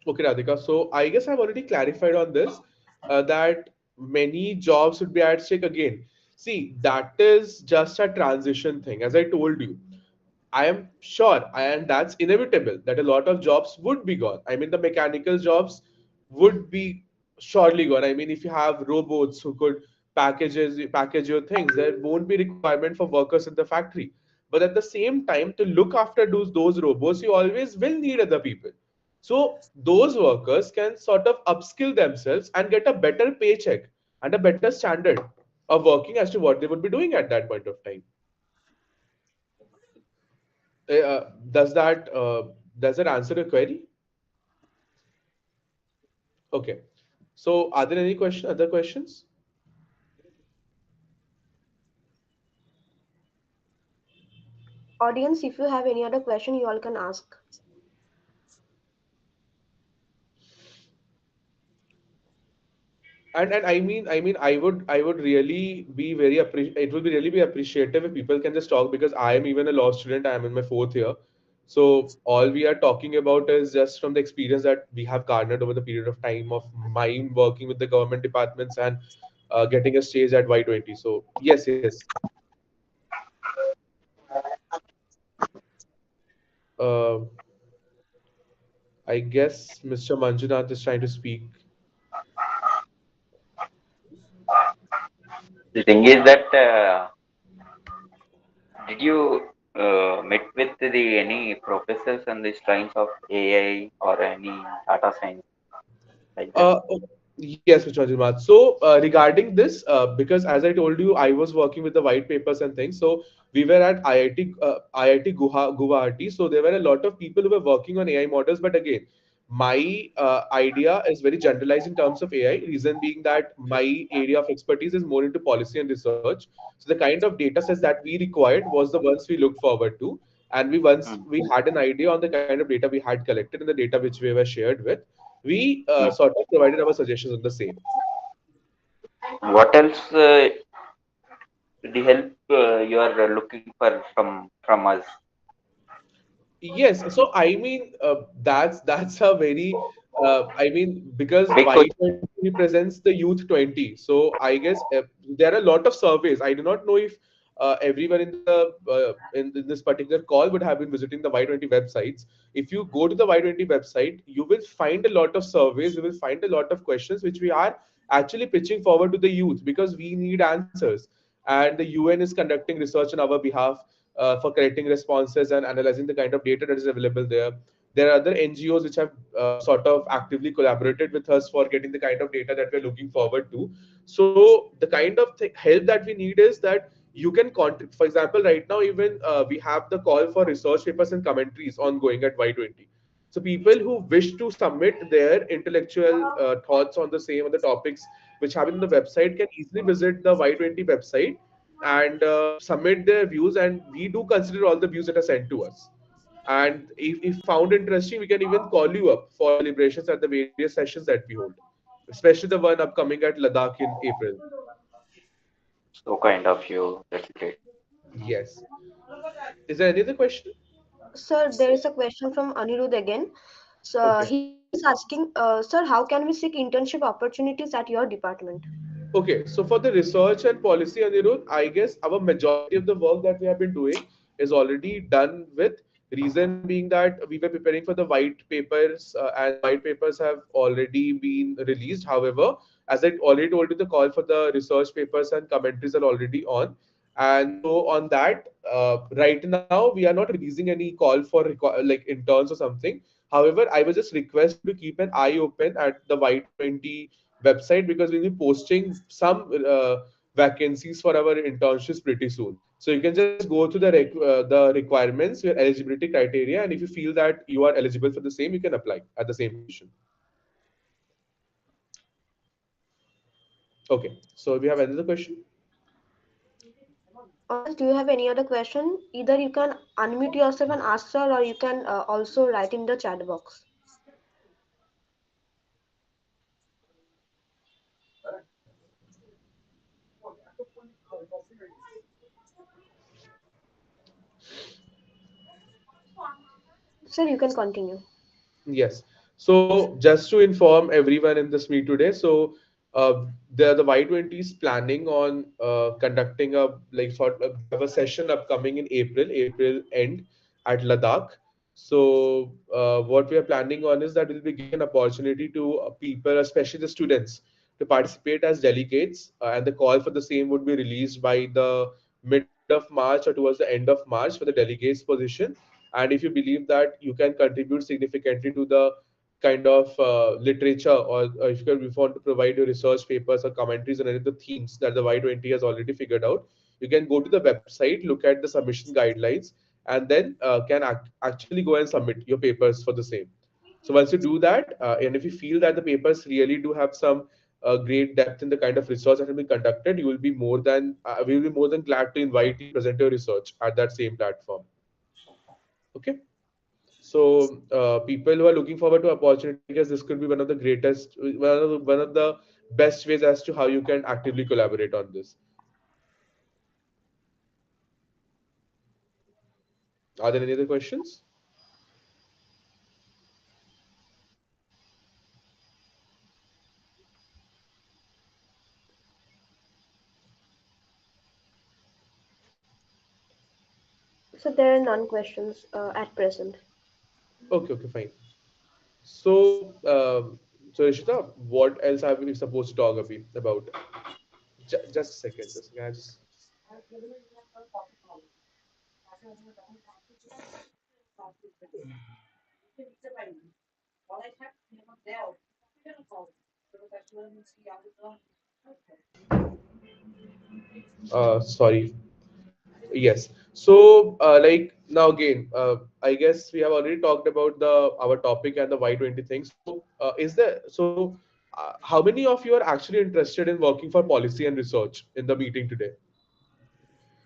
Speaker 2: Okay, Radhika. So I guess I've already clarified on this, that many jobs would be at stake again. See, that is just a transition thing, as I told you. I am sure, and that's inevitable, that a lot of jobs would be gone. I mean, the mechanical jobs would be surely gone. I mean, if you have robots who could package your things, there won't be requirement for workers in the factory. But at the same time, to look after those robots, you always will need other people. So those workers can sort of upskill themselves and get a better paycheck and a better standard of working as to what they would be doing at that point of time. Does that answer your query? Okay. So are there any other questions?
Speaker 1: Audience, if you have any other question, you all can ask.
Speaker 2: And I would really be it would be really be appreciative if people can just talk, because I am even a law student. I am in my fourth year. So all we are talking about is just from the experience that we have garnered over the period of time of my working with the government departments and getting a stage at Y20. So yes. Uh, I guess Mr. Manjunath is trying to speak.
Speaker 4: The thing is that did you met with the any professors on the lines of AI or any data science like that?
Speaker 2: Oh, yes, Mr. Manjunath. So regarding this, because as I told you, I was working with the white papers and things. So we were at IIT Guwahati. So there were a lot of people who were working on AI models. But again, my idea is very generalized in terms of AI. Reason being that my area of expertise is more into policy and research. So the kind of data sets that we required was the ones we looked forward to. And once
Speaker 4: Mm.
Speaker 2: we had an idea on the kind of data we had collected and the data which we were shared with, we
Speaker 4: Mm.
Speaker 2: sort of provided our suggestions on the same.
Speaker 4: What else the help you are looking for from us?
Speaker 2: Yes, so I mean that's a very I mean because
Speaker 4: Big question.
Speaker 2: Y20 represents the youth 20. So I guess there are a lot of surveys. I do not know if everyone in the in this particular call would have been visiting the Y20 websites. If you go to the Y20 website, you will find a lot of surveys. You will find a lot of questions which we are actually pitching forward to the youth because we need answers. And the UN is conducting research on our behalf for collecting responses and analyzing the kind of data that is available there. There are other NGOs which have sort of actively collaborated with us for getting the kind of data that we're looking forward to. So the kind of help that we need is that you can contribute. For example, right now even we have the call for research papers and commentaries ongoing at Y20. So people who wish to submit their intellectual thoughts on the same on the topics which have been on the website can easily visit the Y20 website and submit their views, and we do consider all the views that are sent to us. And if found interesting, we can even call you up for deliberations at the various sessions that we hold, especially the one upcoming at Ladakh in April.
Speaker 4: So kind of you. That's great.
Speaker 2: Yes. Is there any other question?
Speaker 1: Sir, there is a question from Anirudh again. So
Speaker 2: Okay.
Speaker 1: he's asking, sir, how can we seek internship opportunities at your department?
Speaker 2: Okay, so for the research and policy, Anirudh, I guess our majority of the work that we have been doing is already done with. Reason being that we were preparing for the white papers, and the white papers have already been released. However, as I already told you, the call for the research papers and commentaries are already on. And so on that, right now we are not releasing any call for like interns or something. However, I would just request you to keep an eye open at the Y20 website because we'll be posting some vacancies for our internships pretty soon. So you can just go through the requirements, your eligibility criteria, and if you feel that you are eligible for the same, you can apply at the same position. Okay. So we have another question.
Speaker 1: Or else, do you have any other question? Either you can unmute yourself and ask, sir, or you can also write in the chat box. Sir, you can continue.
Speaker 2: Yes. So just to inform everyone in this meet today, so the Y20 is planning on conducting a like sort of they have a session upcoming in April end at Ladakh. So what we are planning on is that we'll be giving an opportunity to people, especially the students, to participate as delegates, and the call for the same would be released by the mid of March or towards the end of March for the delegates position. And if you believe that you can contribute significantly to the kind of literature, or if you want to provide your research papers or commentaries on any of the themes that the Y20 has already figured out, you can go to the website, look at the submission guidelines, and then can actually go and submit your papers for the same. So once you do that, and if you feel that the papers really do have some great depth in the kind of research that will be conducted, you will be more than we will be more than glad to invite you to present your research at that same platform. Okay. So people who are looking forward to opportunity, I guess this could be one of the greatest, one of the best ways as to how you can actively collaborate on this. Are there any other questions?
Speaker 1: So there are none questions at present.
Speaker 2: Okay, okay, fine. So, so Rishita, what else are we supposed to talk about? Just a second, just a second. I just sorry. Yes. So, like now again, I guess we have already talked about the our topic and the Y20 thing. So, is there so how many of you are actually interested in working for policy and research in the meeting today?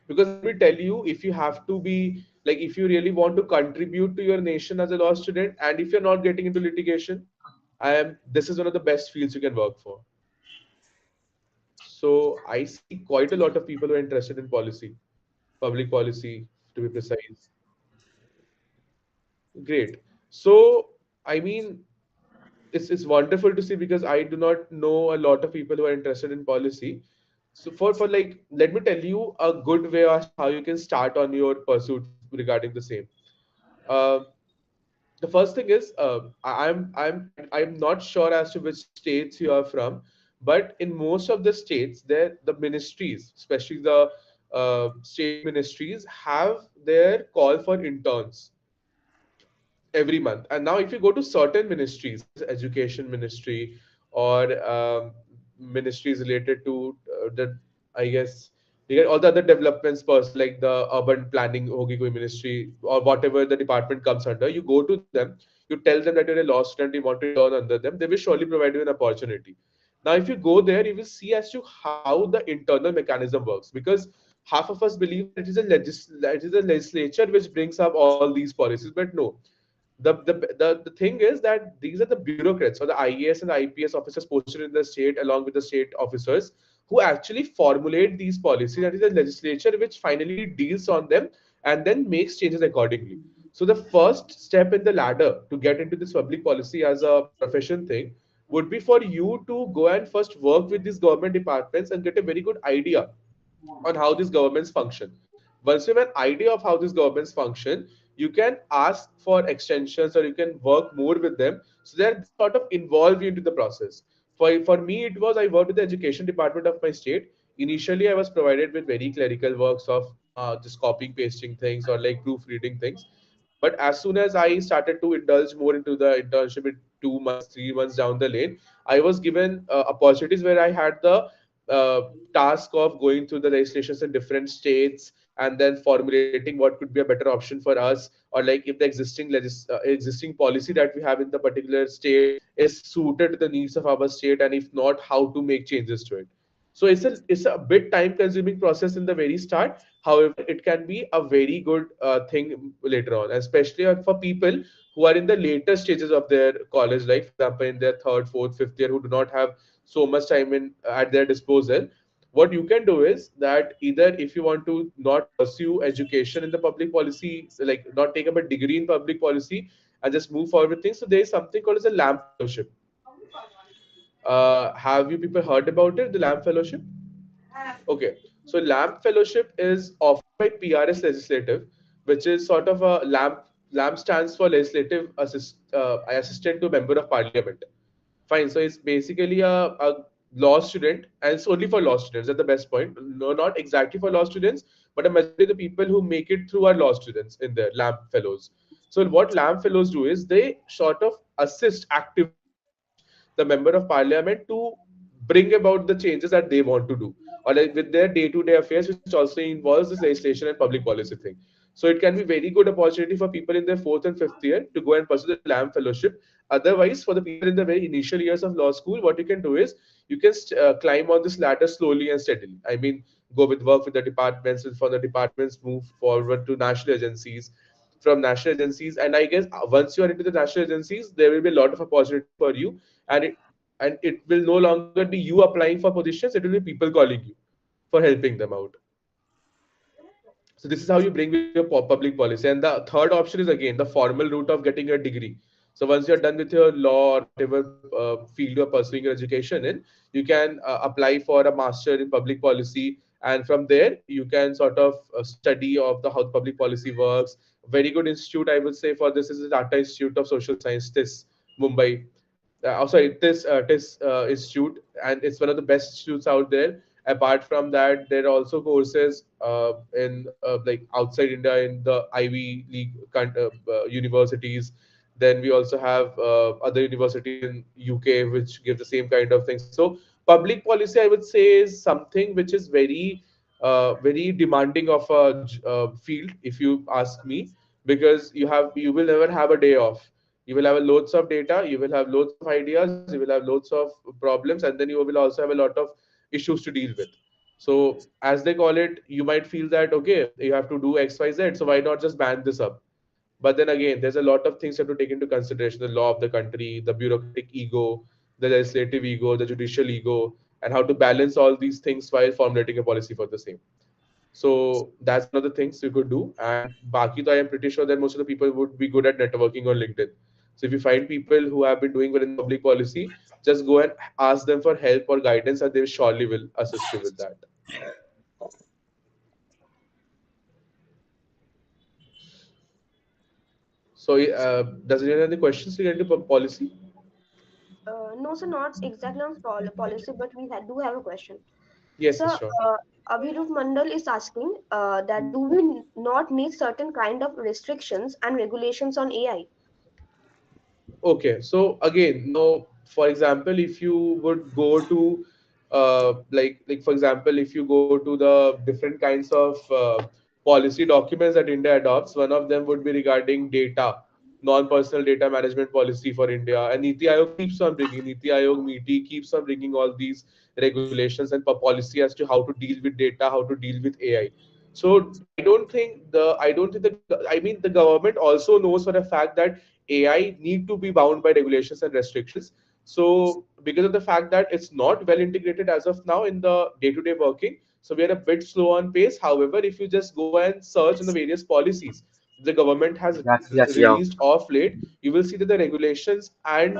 Speaker 2: Because let me tell you, if you have to be like, if you really want to contribute to your nation as a law student, and if you're not getting into litigation, this is one of the best fields you can work for. So, I see quite a lot of people who are interested in policy, public policy, to be precise. Great. So, I mean, it's wonderful to see because I do not know a lot of people who are interested in policy. So, for like, let me tell you a good way as to how you can start on your pursuit regarding the same. Uh, the first thing is, I'm not sure as to which states you are from, but in most of the states, there the ministries, especially the state ministries, have their call for interns every month. And now, if you go to certain ministries, such as education ministry or ministries related to the, I guess, you get all the other developments person like the urban planning hogi koi ministry or whatever the department comes under, you go to them, you tell them that you're a law student, you want to intern under them, they will surely provide you an opportunity. Now, if you go there, you will see as to how the internal mechanism works, because half of us believe that it is a legislature which brings up all these policies, but no, the thing is that these are the bureaucrats or the IAS and the IPS officers posted in the state along with the state officers who actually formulate these policies. That is the legislature which finally deals on them and then makes changes accordingly. So the first step in the ladder to get into this public policy as a profession thing would be for you to go and first work with these government departments and get a very good idea on how these governments function. Once you have an idea of how these governments function, you can ask for extensions or you can work more with them so that they sort of involve you into the process. For me, it was I worked with the education department of my state. Initially, I was provided with very clerical works of just copying, pasting things or like proofreading things. But as soon as I started to indulge more into the internship in 2 months, 3 months down the lane, I was given opportunities where I had the task of going through the legislations in different states and then formulating what could be a better option for us, or like if the existing policy that we have in the particular state is suited to the needs of our state, and if not, how to make changes to it. So it's a bit time consuming process in the very start. However, it can be a very good thing later on, especially for people who are in the later stages of their college life, for example, in their third, fourth, fifth year, who do not have so much time in at their disposal. What you can do is that either if you want to not pursue education in the public policy, so like not take up a degree in public policy and just move forward with things. So there is something called as a LAMP fellowship. Have you people heard about it? The LAMP fellowship? Okay. So LAMP fellowship is offered by PRS Legislative, which is sort of a LAMP. LAMP stands for Assistant to Member of Parliament. Fine. So it's basically a law student, and it's only for law students. At the best point. No, not exactly for law students, but a majority of the people who make it through are law students in their LAMP fellows. So what LAMP fellows do is they sort of actively assist the member of parliament to bring about the changes that they want to do, or like with their day-to-day affairs, which also involves this legislation and public policy thing. So it can be very good opportunity for people in their fourth and fifth year to go and pursue the LAM fellowship. Otherwise, for the people in the very initial years of law school, what you can do is you can climb on this ladder slowly and steadily. I mean, go with work with the departments, and from the departments move forward to national agencies, from national agencies, and I guess once you are into the national agencies, there will be a lot of opportunity for you, and it will no longer be you applying for positions; it will be people calling you for helping them out. So this is how you bring your public policy. And the third option is again the formal route of getting your degree. So once you're done with your law or whatever field you're pursuing your education in, you can apply for a master in public policy and from there you can sort of study of the how the public policy works. Very good institute I would say for this is the Tata Institute of Social Science, TIS, Mumbai. Sorry, TIS institute, and it's one of the best institutes out there. Apart from that, there are also courses in like outside India in the Ivy League universities. Then we also have other universities in UK which give the same kind of thing. So public policy, I would say, is something which is very demanding of a field, if you ask me, because you will never have a day off. You will have loads of data, you will have loads of ideas, you will have loads of problems, and then you will also have a lot of issues to deal with. So as they call it, you might feel that okay, you have to do XYZ, so why not just ban this up? But then again, there's a lot of things you have to take into consideration: the law of the country, the bureaucratic ego, the legislative ego, the judicial ego, and how to balance all these things while formulating a policy for the same. So that's one of the things you could do. And Baki, I am pretty sure that most of the people would be good at networking on LinkedIn. So if you find people who have been doing well in the public policy, just go and ask them for help or guidance, and they surely will assist you with that. So, does anyone have any questions regarding to policy?
Speaker 1: No, sir, not exactly on policy, but do have a question.
Speaker 2: Yes,
Speaker 1: So,
Speaker 2: yes, sure.
Speaker 1: Abhirup Mandal is asking that do we not need certain kind of restrictions and regulations on AI?
Speaker 2: Okay, so again, no, for example, if you would go to like for example, if you go to the different kinds of policy documents that India adopts, one of them would be regarding data, non-personal data management policy for India, and Niti Aayog keeps on bringing Niti Aayog MITI keeps on bringing all these regulations and policy as to how to deal with data, how to deal with AI. So I don't think I mean the government also knows for a fact that AI need to be bound by regulations and restrictions. So because of the fact that it's not well integrated as of now in the day-to-day working, so we are a bit slow on pace. However, if you just go and search on the various policies the government has
Speaker 5: Yes, yes, yeah.
Speaker 2: released of late, you will see that the regulations and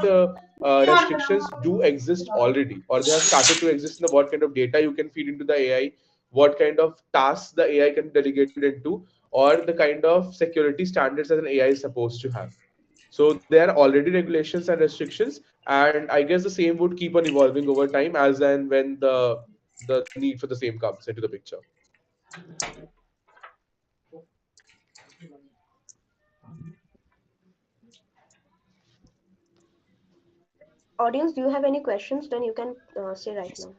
Speaker 2: restrictions do exist already, or they have started to exist in the what kind of data you can feed into the AI, what kind of tasks the AI can be delegated into, or the kind of security standards that an AI is supposed to have. So there are already regulations and restrictions, and I guess the same would keep on evolving over time as and when the need for the same comes into the picture.
Speaker 1: Audience, do you have any questions? Then you can say right now.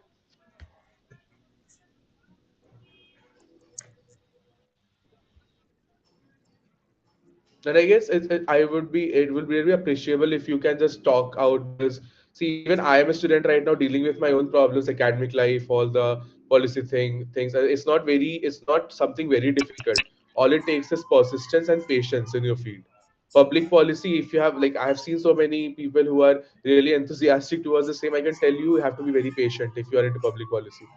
Speaker 2: And I guess it will be really appreciable if you can just talk out, because see, even I am a student right now dealing with my own problems, academic life, all the policy things. It's not something very difficult. All it takes is persistence and patience in your field. Public policy, if you have like I have seen so many people who are really enthusiastic towards the same, I can tell you have to be very patient if you are into public policy,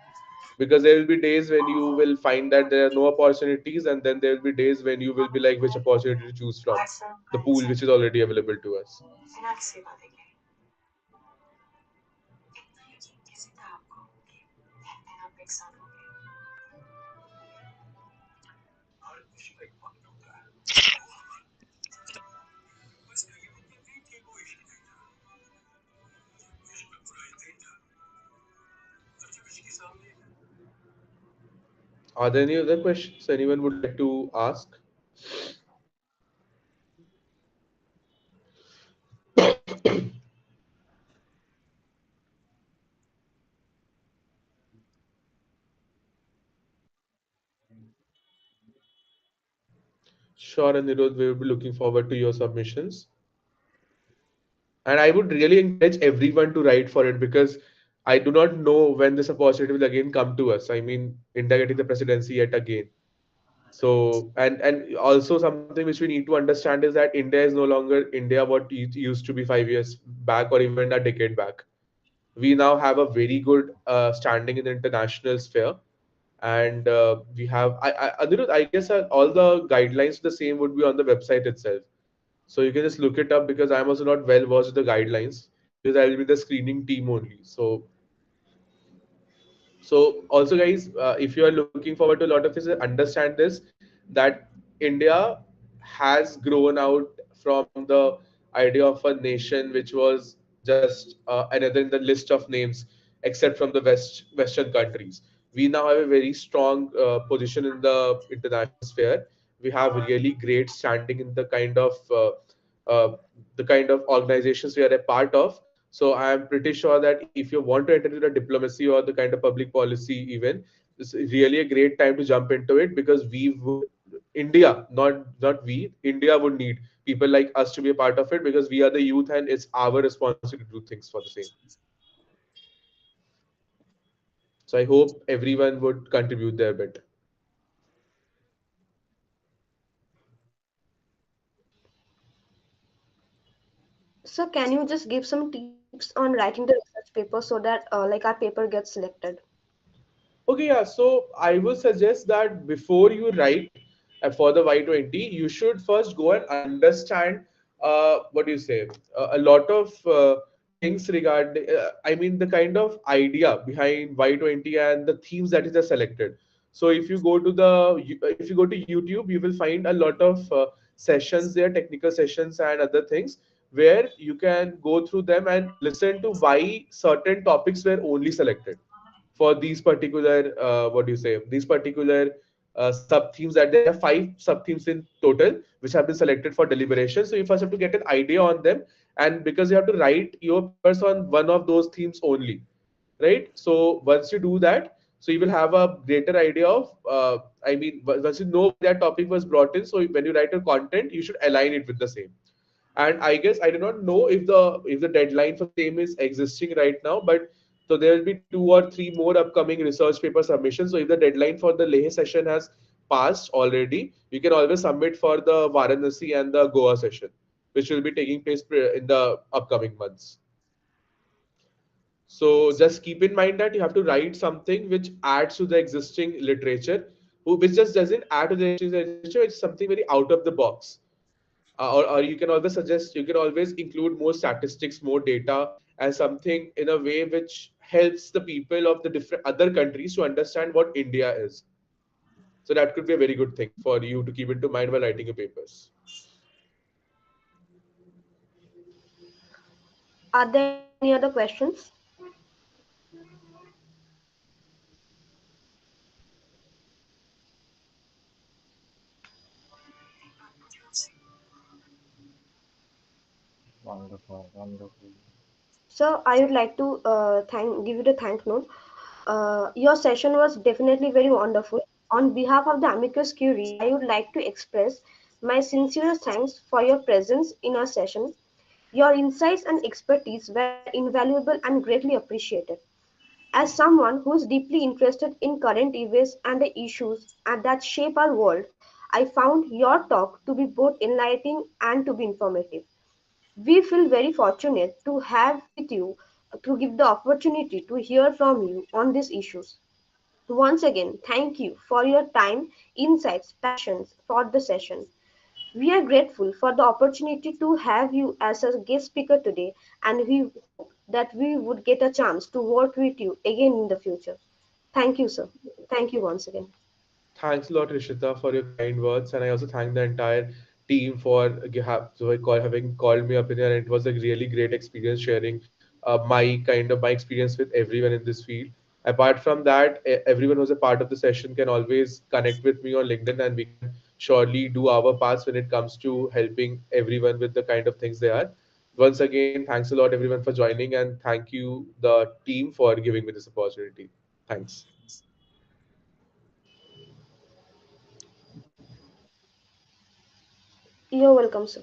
Speaker 2: because there will be days when you will find that there are no opportunities, and then there will be days when you will be like which opportunity to choose from the pool which is already available to us. Are there any other questions anyone would like to ask? Sure, Anirudh, we will be looking forward to your submissions. And I would really encourage everyone to write for it, because I do not know when this opportunity will again come to us. I mean, India getting the presidency yet again. So, and also something which we need to understand is that India is no longer India what it used to be 5 years back or even a decade back. We now have a very good standing in the international sphere, and we have Anirudh, I guess all the guidelines the same would be on the website itself. So you can just look it up, because I'm also not well versed with the guidelines, because I will be the screening team only. So also guys, if you are looking forward to a lot of things, understand this, that India has grown out from the idea of a nation which was just another in the list of names, except from the western countries. We now have a very strong position in the international sphere. We have really great standing in uh, the kind of organizations we are a part of. So I am pretty sure that if you want to enter into the diplomacy or the kind of public policy, even, it's really a great time to jump into it, because we would, India, not we, India would need people like us to be a part of it, because we are the youth and it's our responsibility to do things for the same. So I hope everyone would contribute their bit.
Speaker 1: So can you just give some tips on writing the research paper so that like our paper gets selected?
Speaker 2: Okay, yeah. So I would suggest that before you write for the Y20, you should first go and understand what do you say, a lot of things regarding, I mean, the kind of idea behind Y20 and the themes that is are selected. So if you go to YouTube, you will find a lot of sessions there, technical sessions and other things, where you can go through them and listen to why certain topics were only selected for these particular what do you say, these particular sub themes, that there are five sub themes in total which have been selected for deliberation. So you first have to get an idea on them, and because you have to write your papers on one of those themes only, right? So once you do that, so you will have a greater idea of I mean, once you know why that topic was brought in, so when you write your content, you should align it with the same. And I guess I do not know if the deadline for the same is existing right now, but so there will be 2 or 3 more upcoming research paper submissions. So if the deadline for the Leh session has passed already, you can always submit for the Varanasi and the Goa session, which will be taking place in the upcoming months. So just keep in mind that you have to write something which adds to the existing literature, which just doesn't add to the existing literature. It's something very out of the box. Or you can always suggest, you can always include more statistics, more data, and something in a way which helps the people of the different other countries to understand what India is. So that could be a very good thing for you to keep into mind while writing your papers.
Speaker 1: Are there any other questions?
Speaker 5: Wonderful, wonderful.
Speaker 1: So I would like to give you the thank note. Your session was definitely very wonderful. On behalf of the amicus curie, I would like to express my sincerest thanks for your presence in our session. Your insights and expertise were invaluable and greatly appreciated. As someone who is deeply interested in current events and the issues and that shape our world, I found your talk to be both enlightening and to be informative. We feel very fortunate to have with you to give the opportunity to hear from you on these issues. Once again, thank you for your time, insights, passions for the session. We are grateful for the opportunity to have you as a guest speaker today, and we hope that we would get a chance to work with you again in the future. Thank you, sir. Thank you once again.
Speaker 2: Thanks a lot, Rishita, for your kind words, and I also thank the entire team for having called me up in here. And it was a really great experience sharing my experience with everyone in this field. Apart from that, everyone who's a part of the session can always connect with me on LinkedIn, and we can surely do our parts when it comes to helping everyone with the kind of things they are. Once again, thanks a lot, everyone, for joining, and thank you, the team, for giving me this opportunity. Thanks.
Speaker 1: You're welcome, sir.